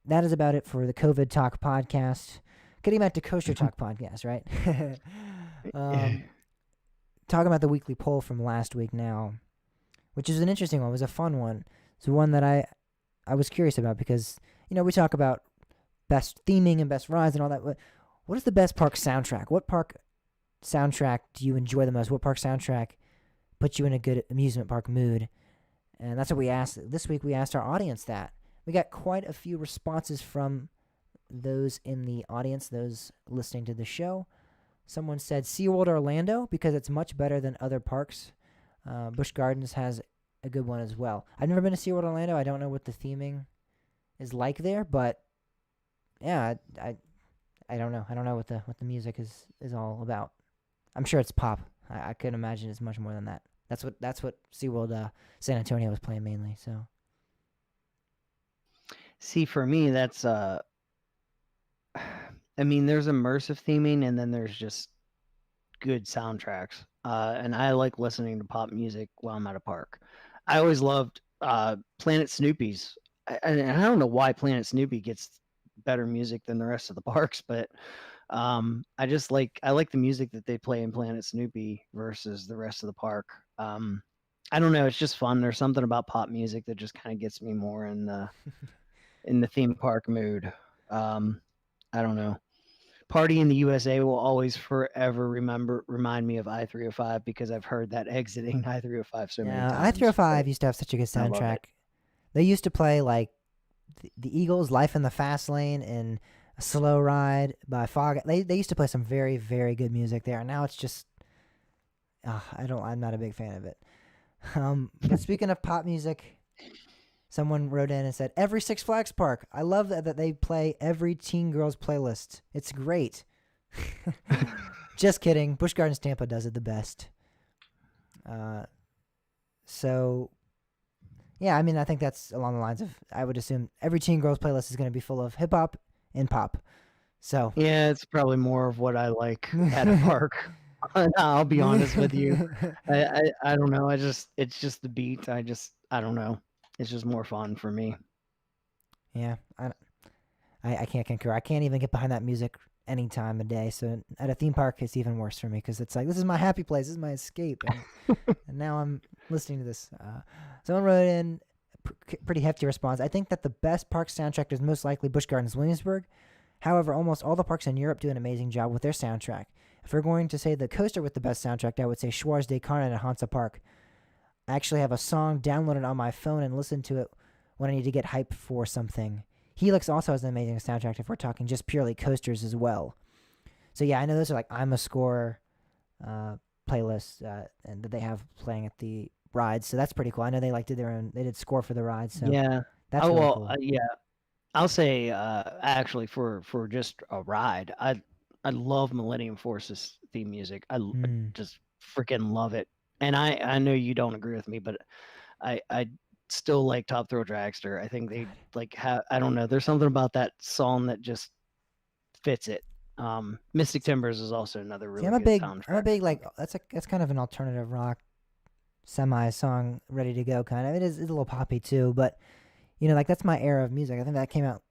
that is about it for the COVID Talk podcast. Getting back to Coaster Talk podcast, right? Talking about the weekly poll from last week now, which is an interesting one. It was a fun one. It's one that I was curious about because we talk about best theming and best rides and all that. What is the best park soundtrack? What park soundtrack do you enjoy the most? What park soundtrack puts you in a good amusement park mood? And that's what we asked this week. We asked our audience that. We got quite a few responses from those in the audience, those listening to the show. Someone said SeaWorld Orlando because it's much better than other parks. Busch Gardens has a good one as well. I've never been to SeaWorld Orlando. I don't know what the theming is like there, but yeah, I don't know. I don't know what the music is all about. I'm sure it's pop. I could imagine it's much more than that. That's what SeaWorld San Antonio was playing mainly. So See, for me, that's I mean, there's immersive theming, and then there's just good soundtracks. And I like listening to pop music while I'm at a park. I always loved Planet Snoopy's. And I don't know why Planet Snoopy gets better music than the rest of the parks, but I just I like the music that they play in Planet Snoopy versus the rest of the park. I don't know, it's just fun. There's something about pop music that just kind of gets me more in the theme park mood. I don't know. Party in the USA will always forever remind me of I-305 because I've heard that exiting I-305 so many yeah, times. I-305 used to have such a good I love soundtrack. it. They used to play like the Eagles' "Life in the Fast Lane" and "A Slow Ride" by Fog. They used to play some very very good music there. Now it's just I'm not a big fan of it. But speaking of pop music, someone wrote in and said, every Six Flags park. I love that they play every teen girl's playlist. It's great. Just kidding. Busch Gardens Tampa does it the best. So, yeah, I mean, I think that's along the lines of, I would assume every teen girl's playlist is going to be full of hip hop and pop. So, Yeah, it's probably more of what I like at a park. I'll be honest with you. I don't know. It's just the beat. I don't know. It's just more fun for me. Yeah, I can't concur. I can't even get behind that music any time of day. So at a theme park, it's even worse for me because it's like, this is my happy place. This is my escape. And now I'm listening to this. Someone wrote in a pretty hefty response. I think that the best park soundtrack is most likely Busch Gardens Williamsburg. However, almost all the parks in Europe do an amazing job with their soundtrack. If we're going to say the coaster with the best soundtrack, I would say Schwarz des Carnet at Hansa Park. I actually have a song downloaded on my phone and listen to it when I need to get hype for something. Helix also has an amazing soundtrack if we're talking just purely coasters as well. So yeah, I know those are like I'm a Scorer playlists and that they have playing at the rides. So that's pretty cool. I know they did their own. They did score for the rides. So Yeah. that's Oh really well, cool. yeah. I'll say actually for just a ride, I love Millennium Force's theme music. I Hmm. just freaking love it. And I know you don't agree with me, but I still like Top Thrill Dragster. I think they like have I don't know. There's something about that song that just fits it. Mystic Timbers is also another See, really good soundtrack. I'm a I big like think. that's kind of an alternative rock semi song, ready to go kind of. It is it's a little poppy too, but like that's my era of music. I think that came out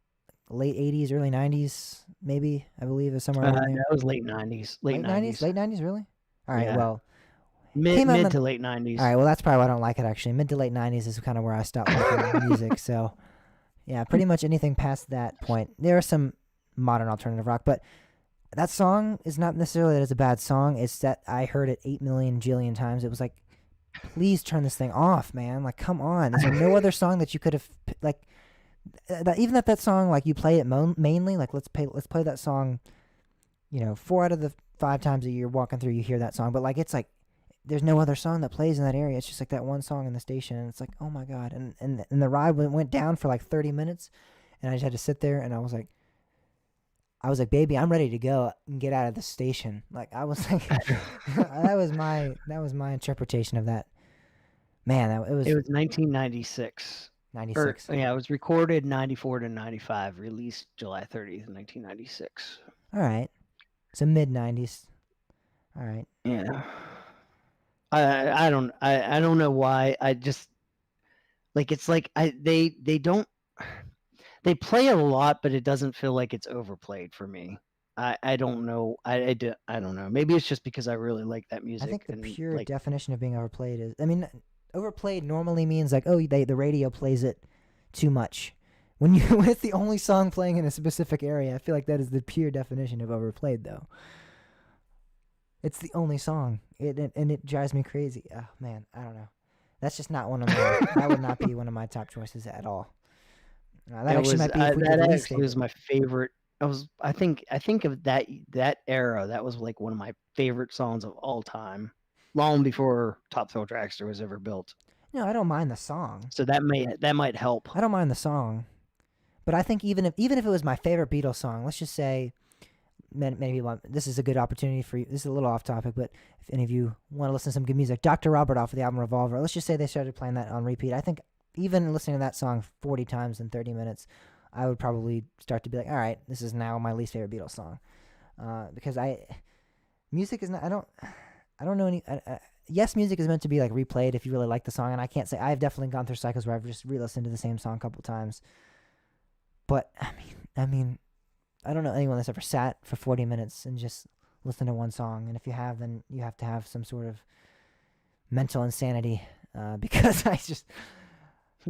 late '80s, early '90s, maybe. I believe is somewhere around there. That was late '90s. Late Late '90s, '90s. late '90s, really. All right, Yeah, well, mid came out in mid the. to late All '90s. right, well that's probably why I don't like it actually. Mid to late '90s is kind of where I stopped liking music. So yeah, pretty much anything past that point. There are some modern alternative rock, but that song is not necessarily that it's a bad song. It's that I heard it 8 million jillion times. It was like, please turn this thing off, man. Like, come on. Is there no other song that you could have like? Even if that song like you play it mainly, like let's play that song. 4 out of the 5 times a year walking through, you hear that song. But like, it's like there's no other song that plays in that area. It's just like that one song in the station, and it's like, oh my god. And the ride went down for like 30 minutes, and I just had to sit there, and I was like, baby, I'm ready to go and get out of the station. Like I was like, that was my interpretation of that. Man, it was It was 1996. Or 96. yeah, it was recorded 94 to 95, released July 30th, 1996. All right, so mid 90s. All right, Yeah. I don't know why. I just like it's like they don't they play a lot, but it doesn't feel like it's overplayed for me. I don't know. I don't know. Maybe it's just because I really like that I music think the and pure like definition of being overplayed is, I mean, overplayed normally means like, oh, the radio plays it too much. When you when it's the only song playing in a specific area, I feel like that is the pure definition of overplayed, though. It's the only song. And it drives me crazy. Oh man, I don't know. That's just not one of my. That would not be one of my top choices at all. That it actually was might be if we did that least actually was favorite. my favorite. I think of that era. That was like one of my favorite songs of all time, long before Top Thrill Dragster was ever built. No, I don't mind the song. So that might help. I don't mind the song, but I think even if it was my favorite Beatles song, let's just say maybe this is a good opportunity for you. This is a little off topic, but if any of you want to listen to some good music, Dr. Robert off of the album Revolver. Let's just say they started playing that on repeat. I think even listening to that song 40 times in 30 minutes, I would probably start to be like, all right, this is now my least favorite Beatles song, because music is not. I don't know any. Yes, music is meant to be like replayed if you really like the song, and I can't say I've definitely gone through cycles where I've just re-listened to the same song a couple times. But I mean, I don't know anyone that's ever sat for 40 minutes and just listened to one song. And if you have, then you have to have some sort of mental insanity, because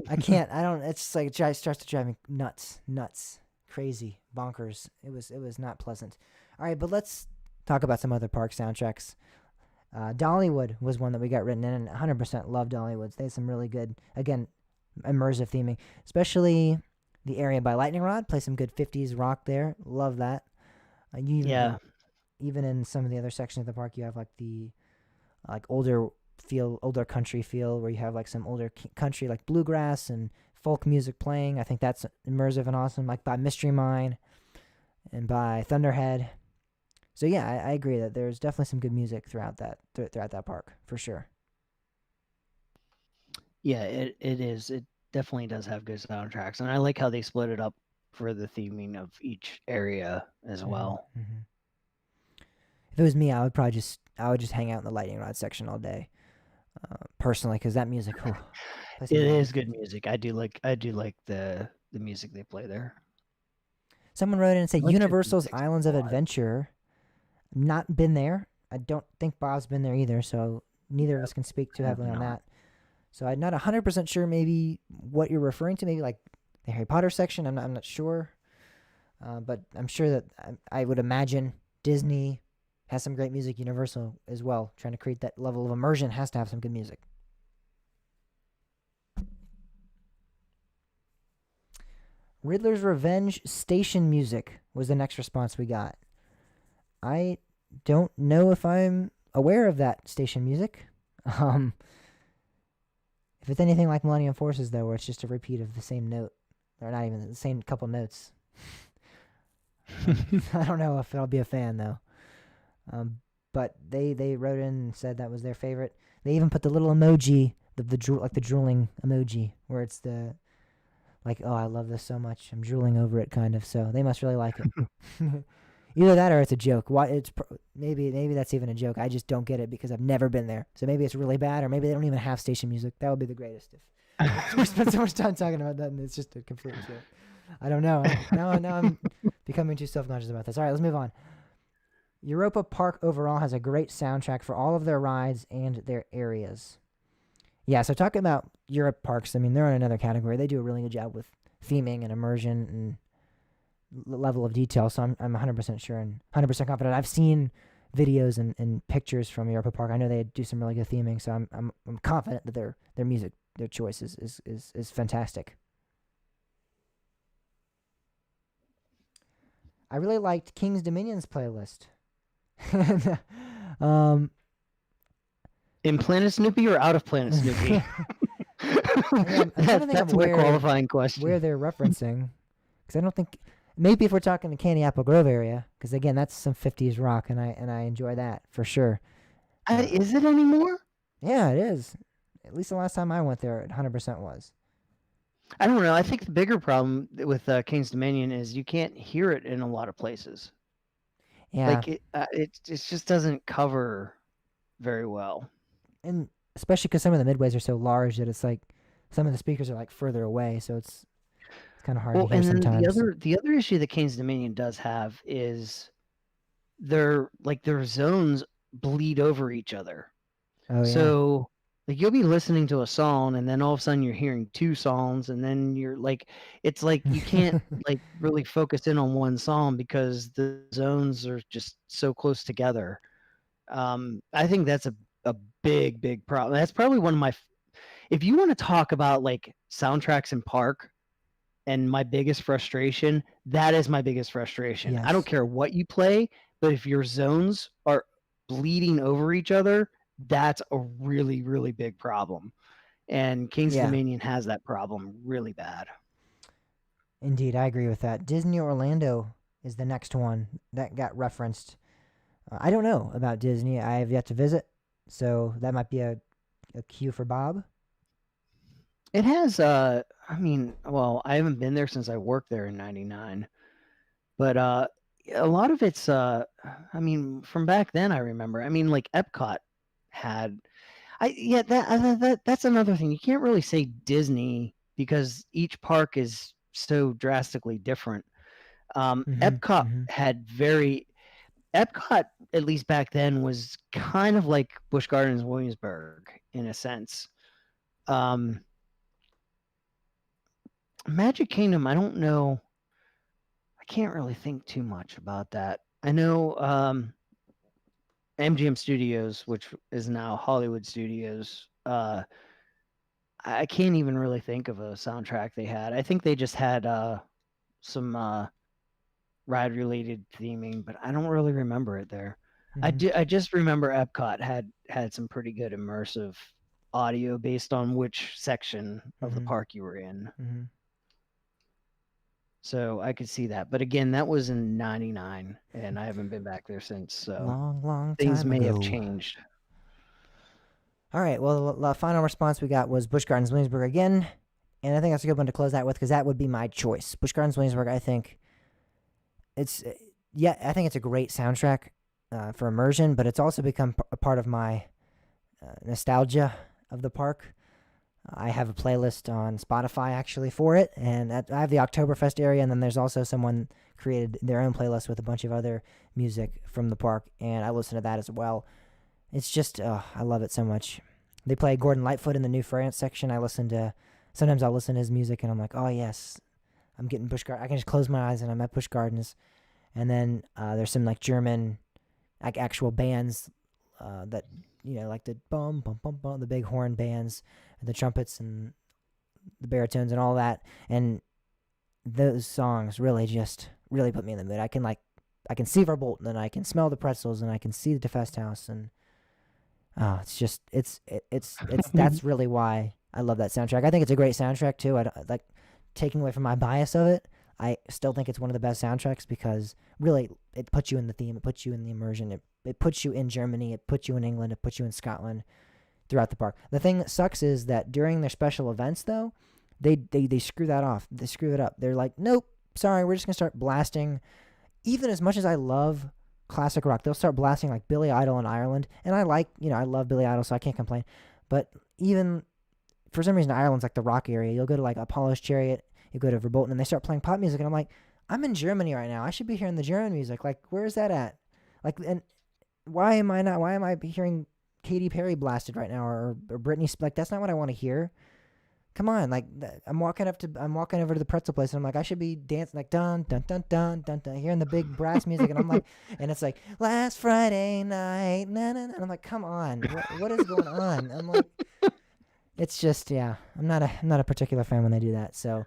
I can't. I don't. It's just like it starts to drive me nuts, crazy, bonkers. It was not pleasant. All right, but let's talk about some other park soundtracks. Dollywood was one that we got written in, and 100% love Dollywood. They had some really good, again, immersive theming, especially the area by Lightning Rod. Play some good 50s rock there. Love that. Yeah. Even in some of the other sections of the park, you have like the like older country feel, where you have like some older country like bluegrass and folk music playing. I think that's immersive and awesome. Like by Mystery Mine and by Thunderhead. So yeah, I agree that there's definitely some good music throughout that park for sure. Yeah, it is. It definitely does have good soundtracks, and I like how they split it up for the theming of each area as well. Mm-hmm. If it was me, I would just hang out in the Lightning Rod section all day, personally, because that music. It is good music. I do like the music they play there. Someone wrote in and said like Universal's 56 Islands of a lot. Adventure. Not been there. I don't think Bob's been there either, so neither of us can speak too I have heavily on not. that. So I'm not 100% sure maybe what you're referring to, maybe like the Harry Potter section. I'm not sure. But I'm sure that I would imagine Disney has some great music. Universal as well. Trying to create that level of immersion has to have some good music. Riddler's Revenge station music was the next response we got. I don't know if I'm aware of that station music. If it's anything like Millennium Forces, though, where it's just a repeat of the same note, They're not even the same couple notes. I don't know if I'll be a fan though. But they wrote in and said that was their favorite. They even put the little emoji, the drooling emoji, where it's the like, oh, I love this so much, I'm drooling over it, kind of. So they must really like it. Either that or it's a joke. Why? Maybe that's even a joke. I just don't get it because I've never been there. So maybe it's really bad, or maybe they don't even have station music. That would be the greatest if we spent so much time talking about that and it's just a complete joke. I don't know. Now I'm becoming too self-conscious about this. All right, let's move on. Europa Park overall has a great soundtrack for all of their rides and their areas. Yeah, so talking about Europe parks, I mean, they're in another category. They do a really good job with theming and immersion and level of detail, so I'm 100% sure and 100% confident. I've seen videos and pictures from Europa Park. I know they do some really good theming, so I'm confident that their music, their choice is fantastic. I really liked King's Dominion's playlist. In Planet Snoopy or out of Planet Snoopy? I'm trying to think That's of my where- qualifying question. Where they're referencing, because I don't think maybe if we're talking the Candy Apple Grove area, because again that's some 50s rock and I enjoy that for sure. Is it anymore? Yeah, it is. At least the last time I went there, it 100% was. I don't know. I think the bigger problem with King's Dominion is you can't hear it in a lot of places. Yeah, Like it just doesn't cover very well. and especially because some of the midways are so large that it's like some of the speakers are like further away, so it's kind of hard Well, to hear and then sometimes. the other issue that King's Dominion does have is their zones bleed over each other. Oh yeah. So like you'll be listening to a song and then all of a sudden you're hearing two songs and then you're like it's like you can't like really focus in on one song because the zones are just so close together. I think that's a big problem. That's probably one of my if you want to talk about like soundtracks in park and my biggest frustration, that is my biggest frustration. I don't Yes. care what you play, but if your zones are bleeding over each other, that's a really, really big problem. And King's Yeah. Dominion has that problem really bad. Indeed, I agree with that. Disney Orlando is the next one that got referenced. I don't know about Disney. I have yet to visit, so that might be a cue for Bob. It has I mean, well, I haven't been there since I worked there in 99. But a lot of it's I mean, from back then I remember. I mean, like Epcot had that's another thing. You can't really say Disney because each park is so drastically different. Epcot had Epcot, at least back then, was kind of like Busch Gardens Williamsburg in a sense. Magic Kingdom, I don't know. I can't really think too much about that. I know MGM Studios, which is now Hollywood Studios. I can't even really think of a soundtrack they had. I think they just had some ride-related theming, but I don't really remember it there. I just remember Epcot had some pretty good immersive audio based on which section of the park you were in. Mm-hmm. So I could see that. But again, that was in 99 and I haven't been back there since. So Long things time may ago. have changed. All right. Well, the final response we got was Busch Gardens Williamsburg again, and I think that's a good one to close that with because that would be my choice. Busch Gardens Williamsburg. I think it's I think it's a great soundtrack for immersion, but it's also become a part of my nostalgia of the park. I have a playlist on Spotify actually for it, and I have the Oktoberfest area, and then there's also someone created their own playlist with a bunch of other music from the park, and I listen to that as well. It's just, I love it so much. They play Gordon Lightfoot in the New France section. Sometimes I'll listen to his music, and I'm like, oh yes, I'm getting Busch Gardens. I can just close my eyes, and I'm at Busch Gardens. And then there's some like German, like actual bands that, like the bum, bum, bum, bum, the big horn bands, and the trumpets and the baritones and all that. And those songs really put me in the mood. I can see Verbolten, and I can smell the pretzels, and I can see the DeFest House, and it's that's really why I love that soundtrack. I think it's a great soundtrack too. taking away from my bias of it, I still think it's one of the best soundtracks because really it puts you in the theme, it puts you in the immersion, it puts you in Germany, it puts you in England, it puts you in Scotland throughout the park. The thing that sucks is that during their special events though, they screw that off. They screw it up. They're like, nope, sorry, we're just gonna start blasting. Even as much as I love classic rock, they'll start blasting like Billy Idol in Ireland, and I love Billy Idol, so I can't complain. But even for some reason, Ireland's like the rock area. You'll go to like Apollo's Chariot, you go to Verboten, and they start playing pop music, and I'm like, I'm in Germany right now. I should be hearing the German music. Like, where is that at? Like, and why am I not? Why am I hearing Katy Perry blasted right now, or Britney? Like, that's not what I want to hear. Come on, like I'm walking over to the pretzel place, and I'm like, I should be dancing like dun dun dun dun dun dun, hearing the big brass music, and I'm like, and it's like last Friday night, na na na. And I'm like, come on, what is going on? I'm like, it's just I'm not a particular fan when they do that. So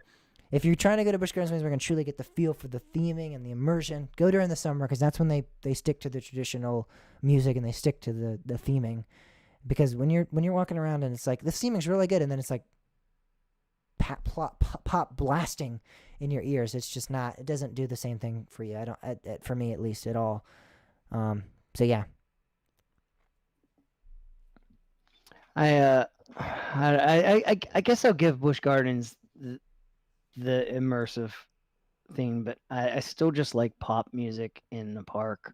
if you're trying to go to Busch Gardens Amusement Park and truly get the feel for the theming and the immersion, go during the summer because that's when they stick to the traditional music and they stick to the theming. Because when you're walking around and it's like the theming's really good, and then it's like pop blasting in your ears, it's just not. It doesn't do the same thing for you. For me at least at all. So yeah. I guess I'll give Busch Gardens the immersive thing, but I still just like pop music in the park.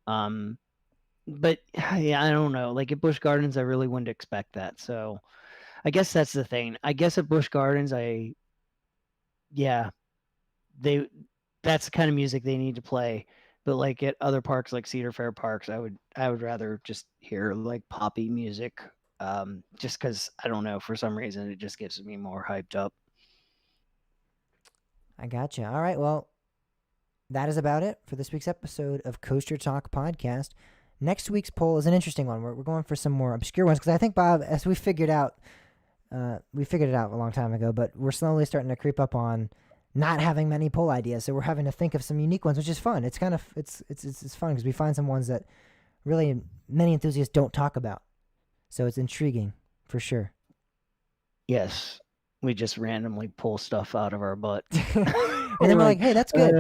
But yeah, I don't know. Like at Busch Gardens, I really wouldn't expect that. So I guess that's the thing. I guess at Busch Gardens, that's the kind of music they need to play. But like at other parks like Cedar Fair parks, I would rather just hear like poppy music. Just because I don't know, for some reason it just gets me more hyped up. I gotcha. All right, well, that is about it for this week's episode of Coaster Talk Podcast. Next week's poll is an interesting one. We're going for some more obscure ones because I think, Bob, as we figured it out a long time ago, but we're slowly starting to creep up on not having many poll ideas, so we're having to think of some unique ones, which is fun. It's kind of it's fun because we find some ones that really many enthusiasts don't talk about. So it's intriguing, for sure. Yes, we just randomly pull stuff out of our butt. And then we're like, hey, that's good.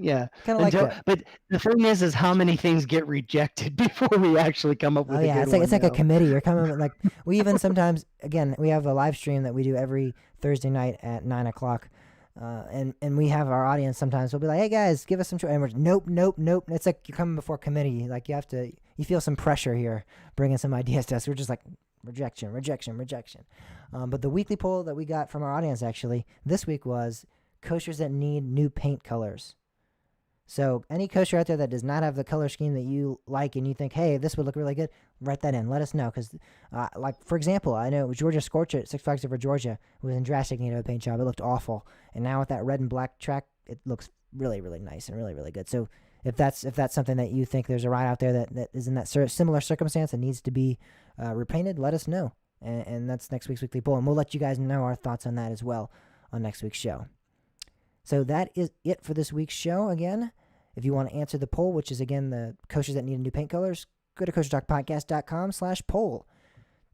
Yeah. Kind of like that. But the thing is how many things get rejected before we actually come up with a good one. It's like a committee. You're coming with, like, we even sometimes, again, we have a live stream that we do every Thursday night at 9:00. And we have our audience sometimes. We'll be like, hey, guys, give us some choice. And we're nope. It's like you're coming before committee. Like, you feel some pressure here bringing some ideas to us. We're just like, rejection. But the weekly poll that we got from our audience actually this week was coasters that need new paint colors. So any coaster out there that does not have the color scheme that you like and you think, hey, this would look really good, write that in. Let us know. Because, like, for example, I know Georgia Scorch at Six Flags Over Georgia was in drastic need of a paint job. It looked awful. And now with that red and black track, it looks really, really nice and really, really good. So if that's something that you think there's a ride out there that is in that similar circumstance and needs to be repainted, let us know. And that's next week's weekly poll. And we'll let you guys know our thoughts on that as well on next week's show. So that is it for this week's show. Again, if you want to answer the poll, which is, again, the coasters that need new paint colors, go to coastertalkpodcast.com/poll.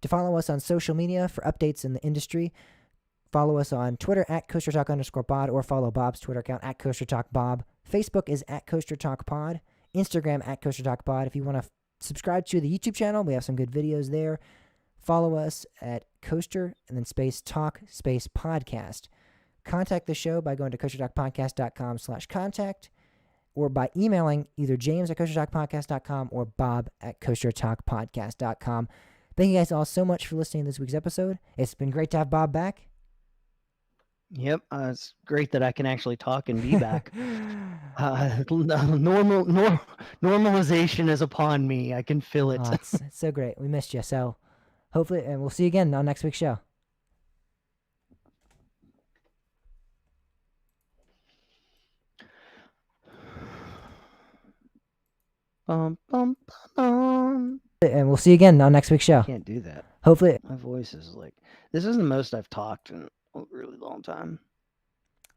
To follow us on social media for updates in the industry, follow us on Twitter at coastertalk_pod or follow Bob's Twitter account at coastertalkbob. Facebook is at coastertalkpod. Instagram at coastertalkpod. If you want to subscribe to the YouTube channel, we have some good videos there. Follow us at coaster and then space talk space podcast. Contact the show by going to coastertalkpodcast.com/contact or by emailing either James at coastertalkpodcast.com or Bob at coastertalkpodcast.com. Thank you guys all so much for listening to this week's episode. It's been great to have Bob back. Yep, it's great that I can actually talk and be back. Normalization is upon me. I can feel it. Oh, it's so great. We missed you. So hopefully, and we'll see you again on next week's show. Bum, bum, bum. And we'll see you again on next week's show. I can't do that. Hopefully, My voice is like, this is the most I've talked in a really long time.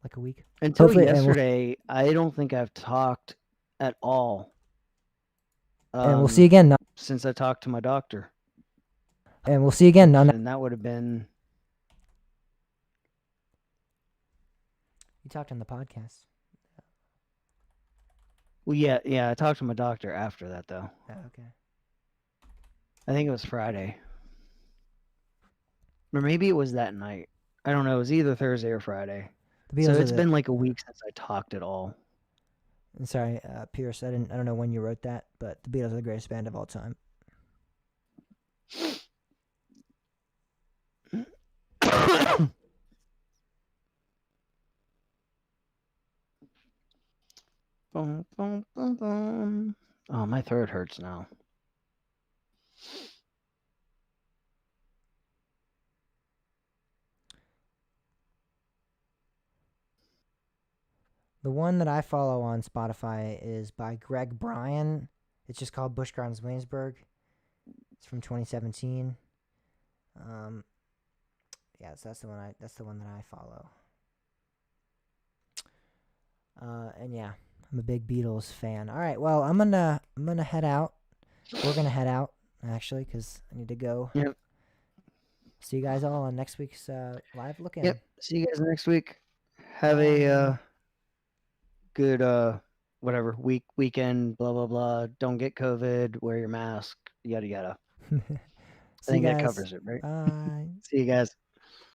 like a week. Until Hopefully, and we'll- yesterday, I don't think I've talked at all. And we'll see you again. Since I talked to my doctor. And we'll see you again on And that would have been You talked on the podcast. Well, yeah. I talked to my doctor after that though. Oh, okay. I think it was Friday, or maybe it was that night. I don't know. It was either Thursday or Friday. The Beatles So are it's the. been like a week since I talked at all. I'm sorry, Pierce. I don't know when you wrote that, but the Beatles are the greatest band of all time. Boom, boom, boom, boom. Oh, my throat hurts now. The one that I follow on Spotify is by Greg Bryan. It's just called Busch Gardens Williamsburg. It's from 2017. Yeah, so that's the one that I follow. And yeah, I'm a big Beatles fan. All right, well, I'm gonna head out. We're gonna head out actually because I need to go. Yep. See you guys all on next week's live look in. Yep. See you guys next week. Have a good whatever weekend. Blah blah blah. Don't get COVID. Wear your mask. Yada yada. I See you think that guys. covers it, right? Bye. See you guys.